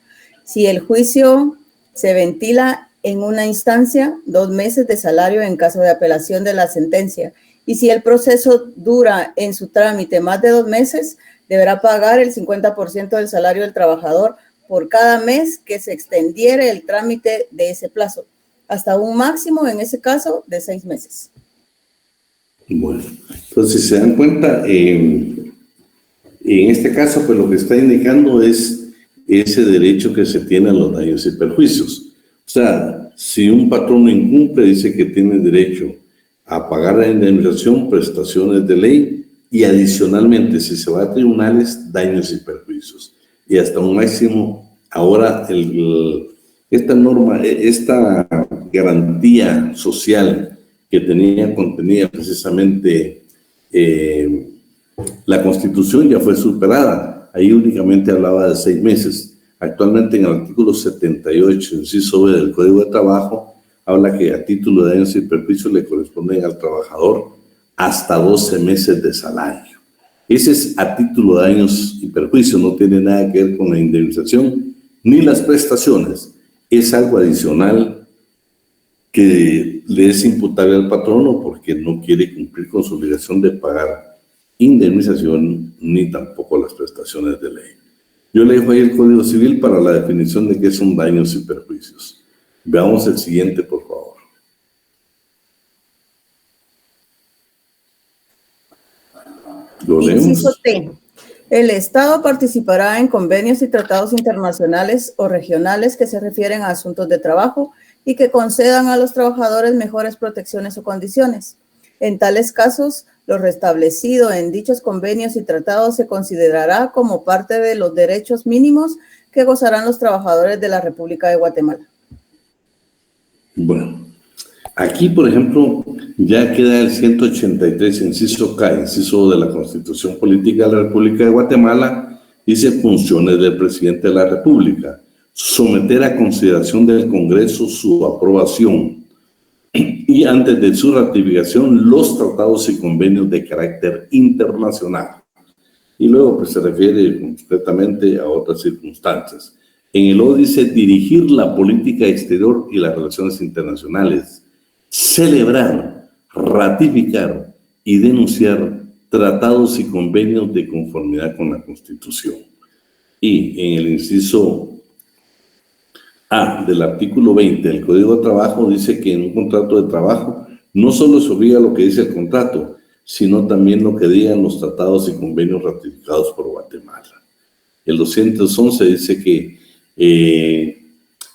Si el juicio se ventila en una instancia, 2 meses de salario en caso de apelación de la sentencia. Y si el proceso dura en su trámite más de 2 meses, deberá pagar el 50% del salario del trabajador por cada mes que se extendiere el trámite de ese plazo, hasta un máximo, en ese caso, de 6 meses. Bueno, entonces, si se dan cuenta, en este caso, pues lo que está indicando es ese derecho que se tiene a los daños y perjuicios. O sea, si un patrón incumple, dice que tiene derecho a pagar la indemnización, prestaciones de ley y adicionalmente, si se va a tribunales, daños y perjuicios. Y hasta un máximo, ahora esta norma, esta garantía social que contenía precisamente la Constitución ya fue superada. Ahí únicamente hablaba de 6 meses. Actualmente en el artículo 78, inciso B del Código de Trabajo, habla que a título de daños y perjuicios le corresponden al trabajador hasta 12 meses de salario. Ese es a título de daños y perjuicios, no tiene nada que ver con la indemnización ni las prestaciones. Es algo adicional que le es imputable al patrono porque no quiere cumplir con su obligación de pagar indemnización ni tampoco las prestaciones de ley. Yo le dejo ahí el Código Civil para la definición de qué son daños y perjuicios. Veamos el siguiente, por favor. ¿Lo leemos? Inciso T. El Estado participará en convenios y tratados internacionales o regionales que se refieren a asuntos de trabajo y que concedan a los trabajadores mejores protecciones o condiciones. En tales casos, lo restablecido en dichos convenios y tratados se considerará como parte de los derechos mínimos que gozarán los trabajadores de la República de Guatemala. Bueno, aquí, por ejemplo, ya queda el 183, inciso K, inciso de la Constitución Política de la República de Guatemala, dice funciones del presidente de la República, someter a consideración del Congreso su aprobación y antes de su ratificación los tratados y convenios de carácter internacional. Y luego pues se refiere concretamente a otras circunstancias. En el O dice dirigir la política exterior y las relaciones internacionales, celebrar, ratificar y denunciar tratados y convenios de conformidad con la Constitución. Y en el inciso A del artículo 20 del Código de Trabajo dice que en un contrato de trabajo no solo se obliga lo que dice el contrato, sino también lo que digan los tratados y convenios ratificados por Guatemala. El 211 dice que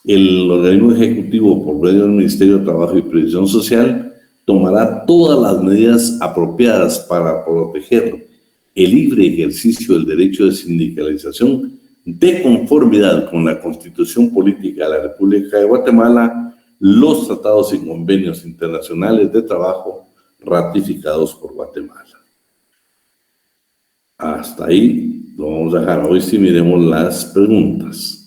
el organismo ejecutivo por medio del Ministerio de Trabajo y Previsión Social tomará todas las medidas apropiadas para proteger el libre ejercicio del derecho de sindicalización de conformidad con la Constitución Política de la República de Guatemala, los tratados y convenios internacionales de trabajo ratificados por Guatemala. Hasta ahí lo vamos a dejar. Hoy sí miremos las preguntas.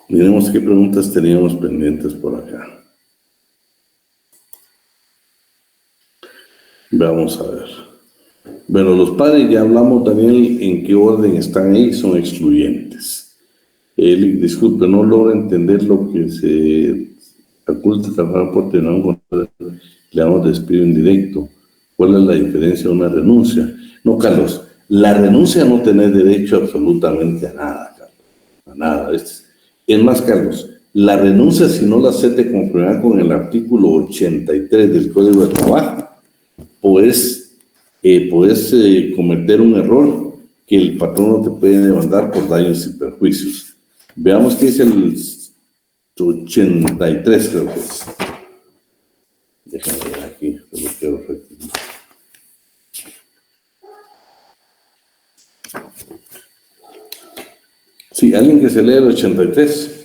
Miremos qué preguntas teníamos pendientes por acá. Vamos a ver. Bueno, los padres ya hablamos, Daniel, en qué orden están ahí, son excluyentes. Disculpe, no logro entender lo que se oculta trabajar por tener un contrato, le damos despido indirecto. ¿Cuál es la diferencia de una renuncia? No, Carlos, la renuncia no tiene derecho absolutamente a nada, Carlos, a nada. Es más, Carlos, la renuncia, si no la hace de conformidad con el artículo 83 del Código de Trabajo, puedes cometer un error que el patrón te puede demandar por daños y perjuicios. Veamos qué es el 83, creo que es. Déjame ver aquí, lo quiero rectificar. Sí, alguien que se lea el 83.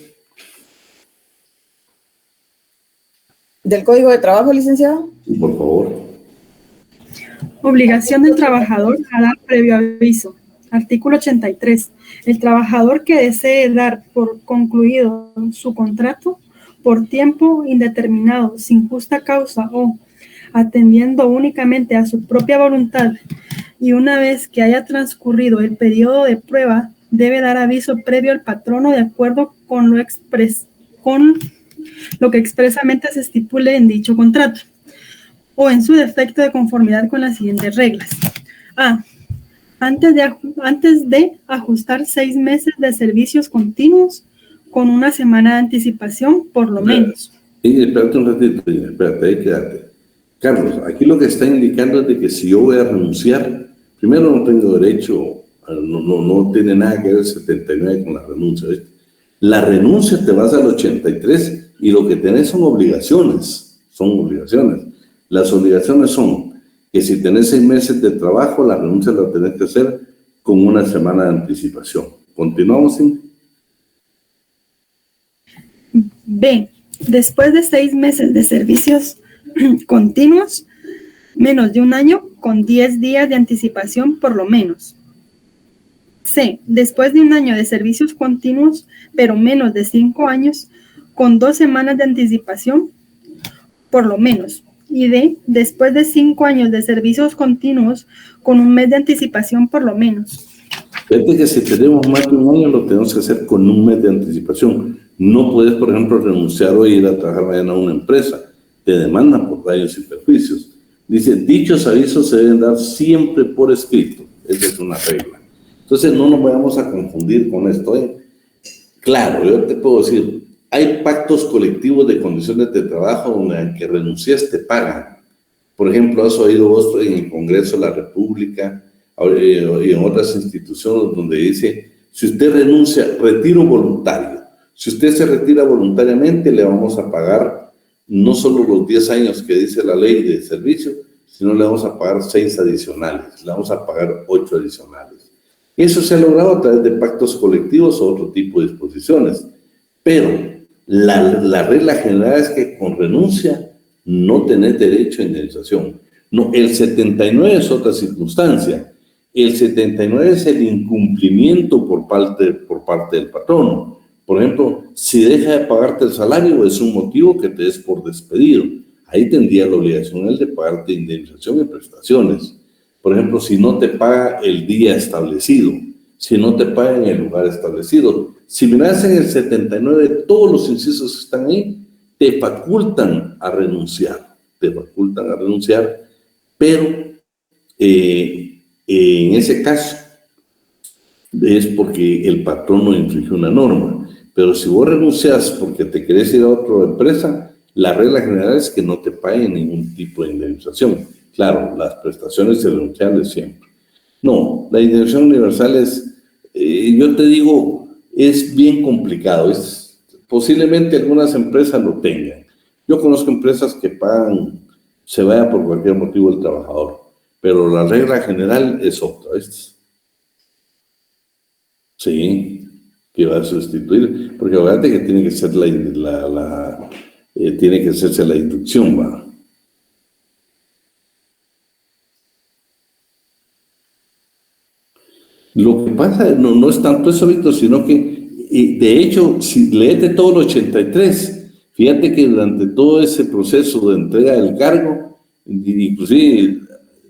¿Del Código de Trabajo, licenciado? Sí, por favor. Obligación del trabajador a dar previo aviso. Artículo 83. El trabajador que desee dar por concluido su contrato por tiempo indeterminado, sin justa causa o atendiendo únicamente a su propia voluntad y una vez que haya transcurrido el periodo de prueba, debe dar aviso previo al patrono de acuerdo con lo que expresamente se estipule en dicho contrato o en su defecto de conformidad con las siguientes reglas. A. Antes de ajustar 6 meses de servicios continuos con una semana de anticipación, por lo menos. Sí, espérate un ratito, espérate, ahí quédate. Carlos, aquí lo que está indicando es de que si yo voy a renunciar, primero no tengo derecho, no tiene nada que ver el 79 con la renuncia, ¿viste? La renuncia te vas al 83 y lo que tenés son obligaciones, Las obligaciones son que si tenés 6 meses de trabajo, la renuncia la tenés que hacer con una semana de anticipación. ¿Continuamos, sí? B. Después de 6 meses de servicios continuos, menos de un año, con 10 días de anticipación por lo menos. C. Después de un año de servicios continuos, pero menos de 5 años, con 2 semanas de anticipación por lo menos. Y D. Después de 5 años de servicios continuos, con 1 mes de anticipación por lo menos. Fíjate que si tenemos más de un año, lo tenemos que hacer con 1 mes de anticipación. No puedes, por ejemplo, renunciar o ir a trabajar mañana a una empresa. Te demandan por daños y perjuicios. Dice, dichos avisos se deben dar siempre por escrito. Esa es una regla. Entonces, no nos vayamos a confundir con esto, ¿eh? Claro, yo te puedo decir, hay pactos colectivos de condiciones de trabajo donde aunque renuncias te pagan. Por ejemplo, has oído vos en el Congreso de la República y en otras instituciones donde dice, si usted renuncia, retiro voluntario. Si usted se retira voluntariamente, le vamos a pagar no solo los 10 años que dice la ley de servicio, sino le vamos a pagar 6 adicionales, le vamos a pagar 8 adicionales. Eso se ha logrado a través de pactos colectivos o otro tipo de disposiciones. Pero la regla general es que con renuncia no tenés derecho a indemnización. No, el 79 es otra circunstancia. El 79 es el incumplimiento por parte del patrono. Por ejemplo, si deja de pagarte el salario, es un motivo que te des por despedido. Ahí tendría la obligación él de pagarte indemnización y prestaciones. Por ejemplo, si no te paga el día establecido, si no te paga en el lugar establecido. Si miras en el 79, todos los incisos que están ahí te facultan a renunciar. Pero en ese caso es porque el patrón no infringió una norma. Pero si vos renuncias porque te querés ir a otra empresa, la regla general es que no te paguen ningún tipo de indemnización. Claro, las prestaciones renunciables siempre. No, la indemnización universal es, yo te digo, es bien complicado. Posiblemente algunas empresas lo tengan. Yo conozco empresas que pagan, se vaya por cualquier motivo el trabajador, pero la regla general es otra. Sí, que va a sustituir, porque acuérdate que tiene que ser tiene que hacerse la inducción, ¿va? Lo que pasa no es tanto eso, Víctor, sino que, de hecho, si leete todo el 83, fíjate que durante todo ese proceso de entrega del cargo, inclusive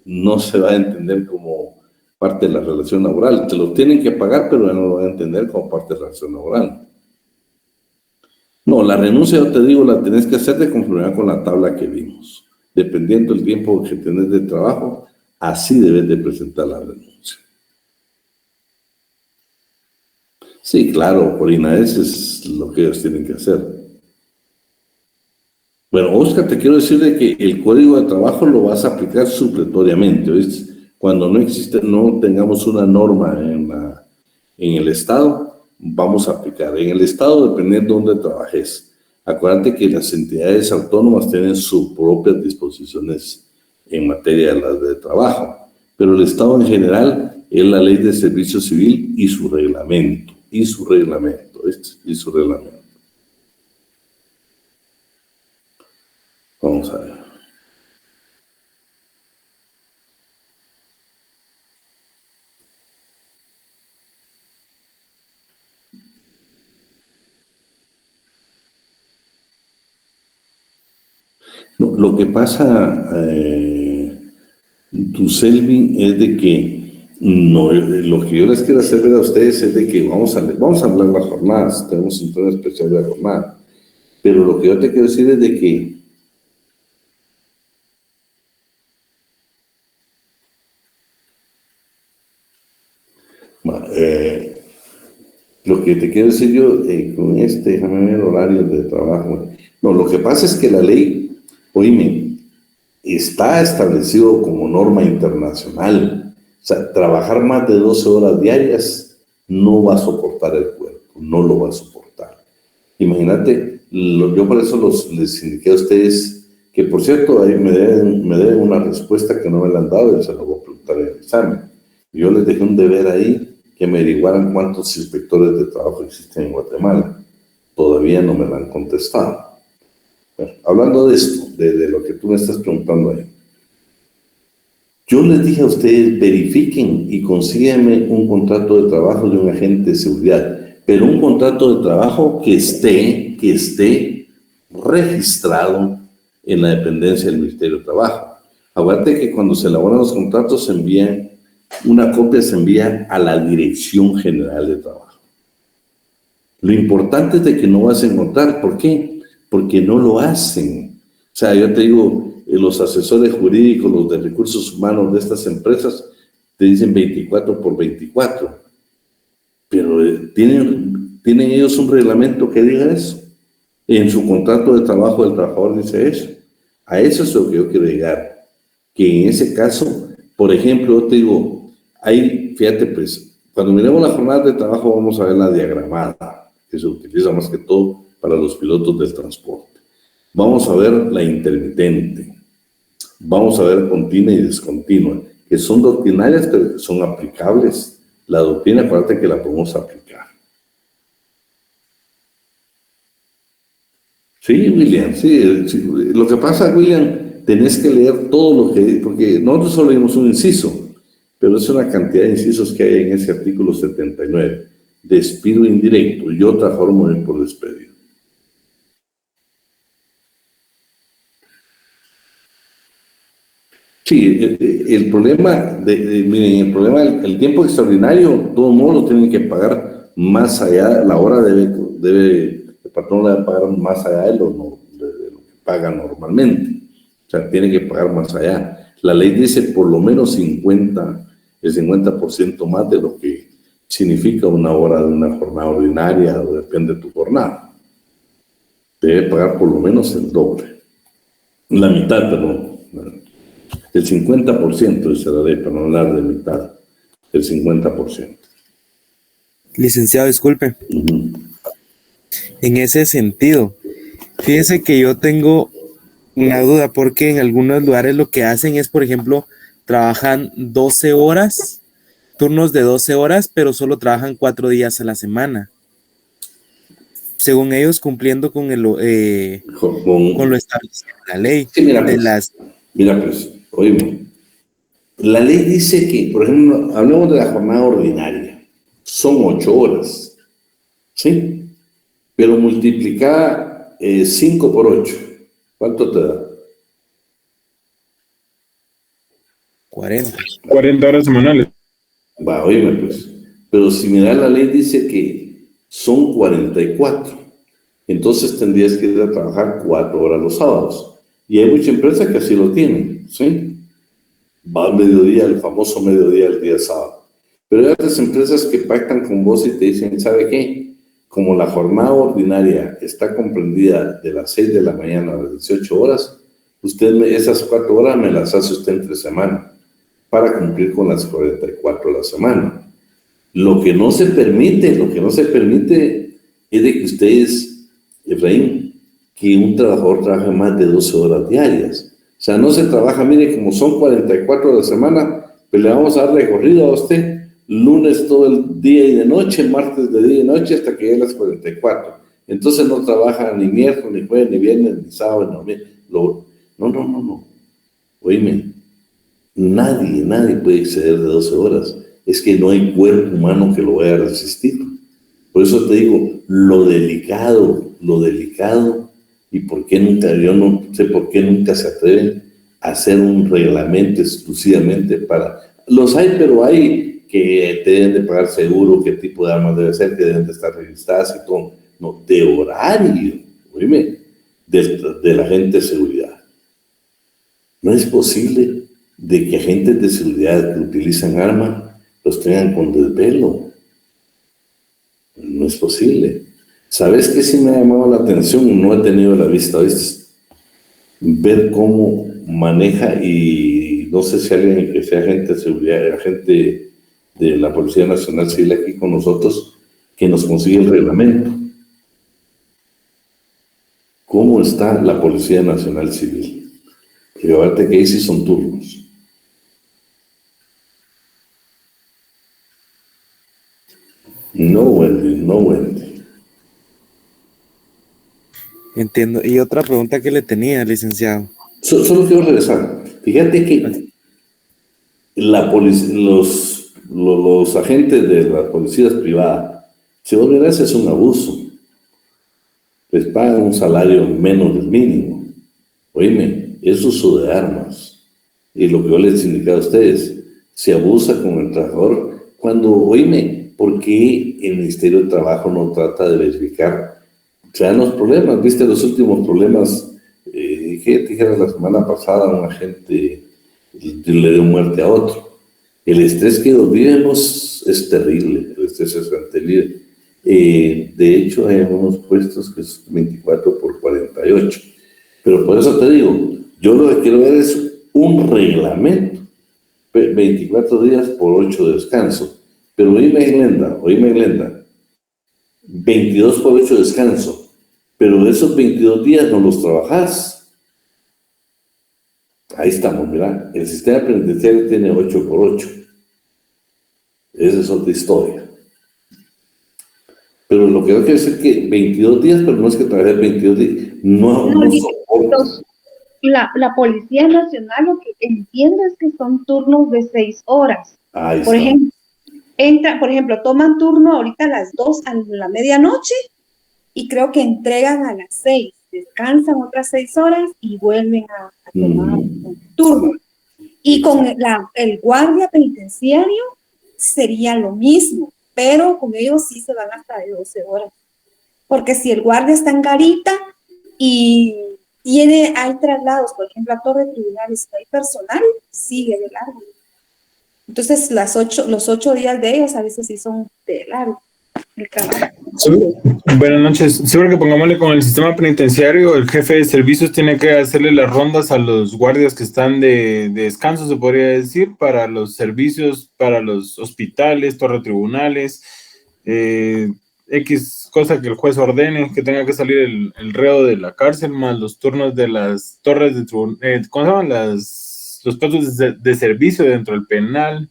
no se va a entender como parte de la relación laboral. Te lo tienen que pagar, pero no lo van a entender como parte de la relación laboral. No, la renuncia, yo te digo, la tenés que hacer de conformidad con la tabla que vimos. Dependiendo del tiempo que tenés de trabajo, así debes de presentar la renuncia. Sí, claro, Corina, eso es lo que ellos tienen que hacer. Bueno, Oscar, te quiero decir de que el Código de Trabajo lo vas a aplicar supletoriamente, ¿ves? Cuando no tengamos una norma en el Estado, vamos a aplicar. En el Estado, dependiendo de dónde trabajes. Acuérdate que las entidades autónomas tienen sus propias disposiciones en materia de trabajo, pero el Estado en general es la Ley de Servicio Civil y su reglamento. Vamos a ver. lo que pasa, tu Selvi, es de que no, lo que yo les quiero hacer ver a ustedes es de que vamos a hablar las jornadas, tenemos un tema especial de la jornada, pero lo que yo te quiero decir es de que lo que te quiero decir yo con déjame ver horarios de trabajo. No, lo que pasa es que la ley, oíme, está establecido como norma internacional. O sea, trabajar más de 12 horas diarias no va a soportar el cuerpo, no lo va a soportar. Imagínate, yo por eso les indiqué a ustedes, que por cierto, ahí me deben una respuesta que no me la han dado y se la voy a preguntar en el examen. Yo les dejé un deber ahí, que me averiguaran cuántos inspectores de trabajo existen en Guatemala. Todavía no me la han contestado. Bueno, hablando de esto, de lo que tú me estás preguntando ahí, yo les dije a ustedes, verifiquen y consíguenme un contrato de trabajo de un agente de seguridad, pero un contrato de trabajo que esté registrado en la dependencia del Ministerio de Trabajo. Acuérdate que cuando se elaboran los contratos una copia se envía a la Dirección General de Trabajo. Lo importante es de que no vas a encontrar. ¿Por qué? Porque no lo hacen. O sea, yo te digo, los asesores jurídicos, los de recursos humanos de estas empresas, te dicen 24 por 24. Pero ¿tienen ellos un reglamento que diga eso? En su contrato de trabajo del trabajador dice eso. A eso es lo que yo quiero llegar. Que en ese caso, por ejemplo, yo te digo, fíjate pues, cuando miremos la jornada de trabajo vamos a ver la diagramada, que se utiliza más que todo para los pilotos del transporte. Vamos a ver la intermitente, vamos a ver continua y descontinua, que son doctrinarias pero que son aplicables. La doctrina, acuérdate que la podemos aplicar. Sí, William, sí. Lo que pasa, William, tenés que leer todo lo que... Porque nosotros solo vimos un inciso, pero es una cantidad de incisos que hay en ese artículo 79. Despido indirecto y otra forma de por despedir. Sí, el problema, miren, el problema del tiempo extraordinario, todo el mundo lo tienen que pagar más allá, la hora el patrón debe pagar más allá de lo que paga normalmente. O sea, tiene que pagar más allá. La ley dice por lo menos el 50% más de lo que significa una hora de una jornada ordinaria, o depende de tu jornada. Debe pagar por lo menos el doble. La mitad, perdón. El 50% dice la ley, para no hablar de mitad. El 50%. Licenciado, disculpe. En ese sentido, fíjese que yo tengo una duda, porque en algunos lugares lo que hacen es, por ejemplo, trabajan 12 horas, turnos de 12 horas, pero solo trabajan 4 días a la semana. Según ellos, cumpliendo con lo establecido en la ley. Sí, mira, pues, oye, la ley dice que, por ejemplo, hablamos de la jornada ordinaria, son 8 horas, ¿sí? Pero multiplicada 5 por 8. ¿Cuánto te da? 40 horas semanales. Va, oíme pues. Pero si mira, la ley dice que son 44. Entonces tendrías que ir a trabajar 4 horas los sábados. Y hay muchas empresas que así lo tienen, ¿sí? Va al mediodía, el famoso mediodía, el día sábado. Pero hay otras empresas que pactan con vos y te dicen, ¿sabe qué? Como la jornada ordinaria está comprendida de las 6 de la mañana a las 18 horas, esas 4 horas me las hace usted entre semana para cumplir con las 44 de la semana. Lo que no se permite es de que ustedes, Efraín, que un trabajador trabaje más de 12 horas diarias. O sea, no se trabaja, mire, como son 44 de la semana, pues le vamos a dar recorrido a usted lunes todo el día y de noche, martes de día y noche, hasta que llegue a las 44. Entonces no trabaja ni miércoles, ni jueves, ni viernes, ni sábado, ni domingo. No. Oíme, nadie puede exceder de 12 horas. Es que no hay cuerpo humano que lo vaya a resistir. Por eso te digo, lo delicado ¿Y por qué nunca? Yo no sé por qué nunca se atreven a hacer un reglamento exclusivamente para... Los hay, pero hay que te deben de pagar seguro, qué tipo de armas debe ser, que deben de estar registradas y todo. No, de horario, oíme, de la gente de seguridad. No es posible de que agentes de seguridad que utilizan armas los tengan con desvelo. No es posible. ¿Sabes qué sí me ha llamado la atención? No he tenido la vista, ¿viste? Ver cómo maneja, y no sé si alguien que sea agente de seguridad, agente de la Policía Nacional Civil aquí con nosotros, que nos consigue el reglamento. ¿Cómo está la Policía Nacional Civil? Que ahorita que ahí sí son turnos. No, Wendy, no, Wendy. Entiendo. Y otra pregunta que le tenía, licenciado. Solo quiero regresar. Fíjate que los agentes de las policías privadas, si vos mirás, es un abuso. Les pagan un salario menos del mínimo. Oíme, es uso de armas. Y lo que yo les indicaba a ustedes, se abusa con el trabajador cuando, oíme, ¿por qué el Ministerio de Trabajo no trata de verificar? Se dan los problemas, viste los últimos problemas, dijera la semana pasada un agente le dio muerte a otro. El estrés que nos vivimos es terrible, el estrés es terrible. De hecho, hay algunos puestos que es 24 por 48. Pero por eso te digo, yo lo que quiero ver es un reglamento, 24 días por 8 de descanso. Pero oíme, Glenda, 22 por 8 de descanso. Pero esos 22 días no los trabajás. Ahí estamos, mira. El sistema penitenciario tiene 8 por 8. Esa es otra historia. Pero lo que yo quiero decir es que 22 días, pero no es que trabajes 22 días. No la Policía Nacional lo que entiende es que son turnos de 6 horas. Por ejemplo, toman turno ahorita a las 2 a la medianoche y creo que entregan a las 6, descansan otras 6 horas y vuelven a tomar un turno. Y con el guardia penitenciario sería lo mismo, pero con ellos sí se van hasta de 12 horas. Porque si el guardia está en garita y hay traslados, por ejemplo, a torre de tribunales, hay personal, sigue de largo. Entonces, los 8 días de ellos a veces sí son de largo el trabajo. Buenas noches. Seguro que pongámosle con el sistema penitenciario, el jefe de servicios tiene que hacerle las rondas a los guardias que están de descanso, se podría decir, para los servicios, para los hospitales, torre de tribunales, X cosa que el juez ordene, que tenga que salir el reo de la cárcel, más los turnos de las torres de tribunal, ¿cómo se llaman? Los puestos de servicio dentro del penal.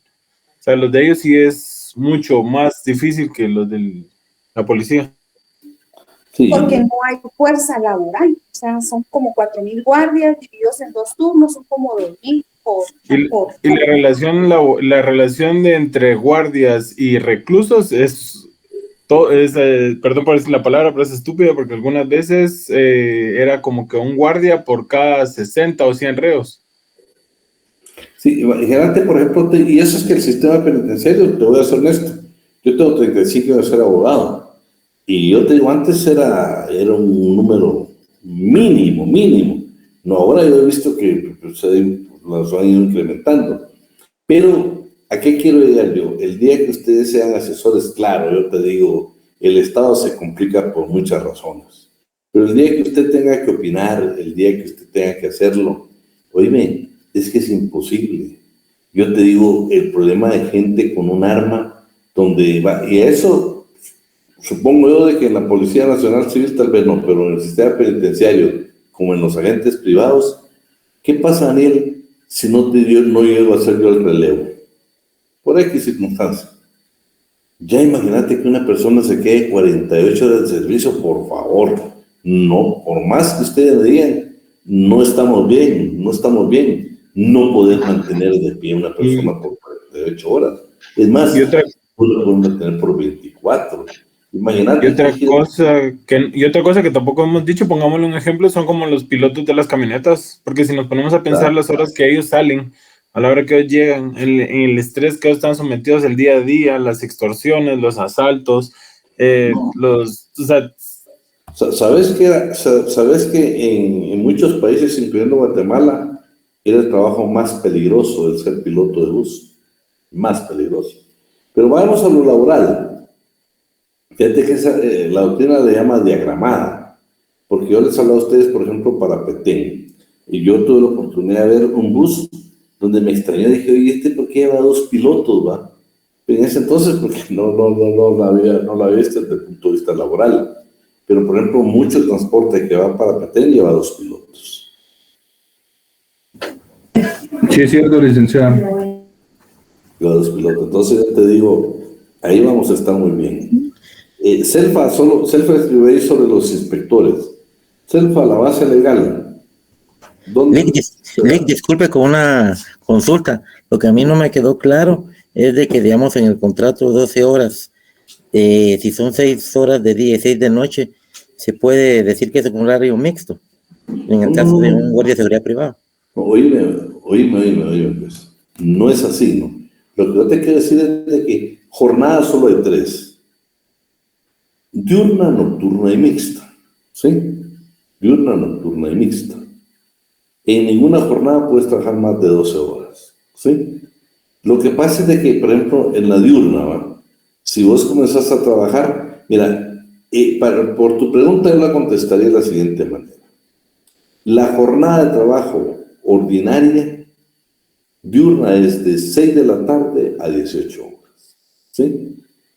O sea, los de ellos sí es mucho más difícil que los de la policía. Sí. Porque no hay fuerza laboral, o sea, son como 4,000 guardias divididos en 2 turnos, son como 2,000 y la relación de entre guardias y reclusos perdón por decir la palabra, pero es estúpida porque algunas veces era como que un guardia por cada 60 o 100 reos. Sí, imagínate, por ejemplo, y eso es que el sistema penitenciario, te voy a ser honesto, yo tengo 35 años de ser abogado, y yo te digo, antes era un número mínimo, no, ahora yo he visto que los han ido incrementando, pero ¿a qué quiero llegar yo? El día que ustedes sean asesores, claro, yo te digo, el Estado se complica por muchas razones, pero el día que usted tenga que opinar, el día que usted tenga que hacerlo, oíme, es que es imposible. Yo te digo, el problema de gente con un arma, donde va, y eso supongo yo de que en la Policía Nacional Civil tal vez no, pero en el sistema penitenciario, como en los agentes privados, ¿qué pasa, Daniel, si no llego a hacer yo el relevo? Por X circunstancia. Ya imagínate que una persona se quede 48 horas de servicio, por favor. No, por más que ustedes me digan, no estamos bien. No poder mantener de pie una persona por 48 horas. Es más, lo pueden mantener por 24. Imagínate. Y otra cosa que tampoco hemos dicho, pongámosle un ejemplo, son como los pilotos de las camionetas, porque si nos ponemos a pensar las horas que ellos salen, a la hora que ellos llegan, el estrés que ellos están sometidos el día a día, las extorsiones, los asaltos, ¿Sabes que en muchos países, incluyendo Guatemala, era el trabajo más peligroso el ser piloto de bus? Más peligroso. Pero vamos a lo laboral. Fíjate que la doctrina le llama diagramada, porque yo les hablaba a ustedes, por ejemplo, para Petén, y yo tuve la oportunidad de ver un bus donde me extrañó, dije, oye, ¿por qué lleva 2 pilotos, va? En ese entonces, porque no la había visto desde el punto de vista laboral, pero por ejemplo, mucho transporte que va para Petén lleva 2 pilotos. Sí, es cierto, licenciado. Lleva 2 pilotos, entonces ya te digo, ahí vamos a estar muy bien. Selfa escribió ahí sobre los inspectores. Selfa, la base legal. Lick, disculpe con una consulta. Lo que a mí no me quedó claro es de que, digamos, en el contrato de 12 horas, si son 6 horas de día y 6 de noche, se puede decir que es un horario mixto, en el caso de un guardia de seguridad privado. Oíme, pues. No es así, ¿no? Lo que yo te quiero decir es de que jornada solo hay 3. Diurna, nocturna y mixta, ¿sí? Diurna, nocturna y mixta. En ninguna jornada puedes trabajar más de 12 horas, ¿sí? Lo que pasa es de que, por ejemplo, en la diurna, ¿va? Si vos comenzás a trabajar, mira, por tu pregunta yo la contestaría de la siguiente manera. La jornada de trabajo ordinaria diurna es de 6 de la tarde a 18 horas, ¿sí?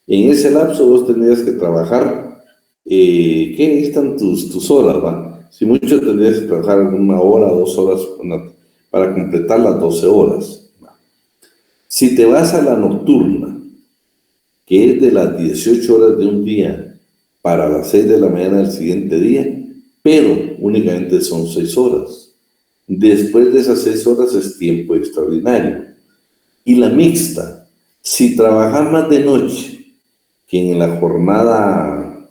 En ese lapso vos tendrías que trabajar, ¿qué están tus horas, va? Si mucho tendrías que trabajar 1 hora, 2 horas para completar las 12 horas. ¿Va? Si te vas a la nocturna, que es de las 18 horas de un día para las 6 de la mañana del siguiente día, pero únicamente son 6 horas. Después de esas 6 horas es tiempo extraordinario. Y la mixta, si trabajas más de noche que en la jornada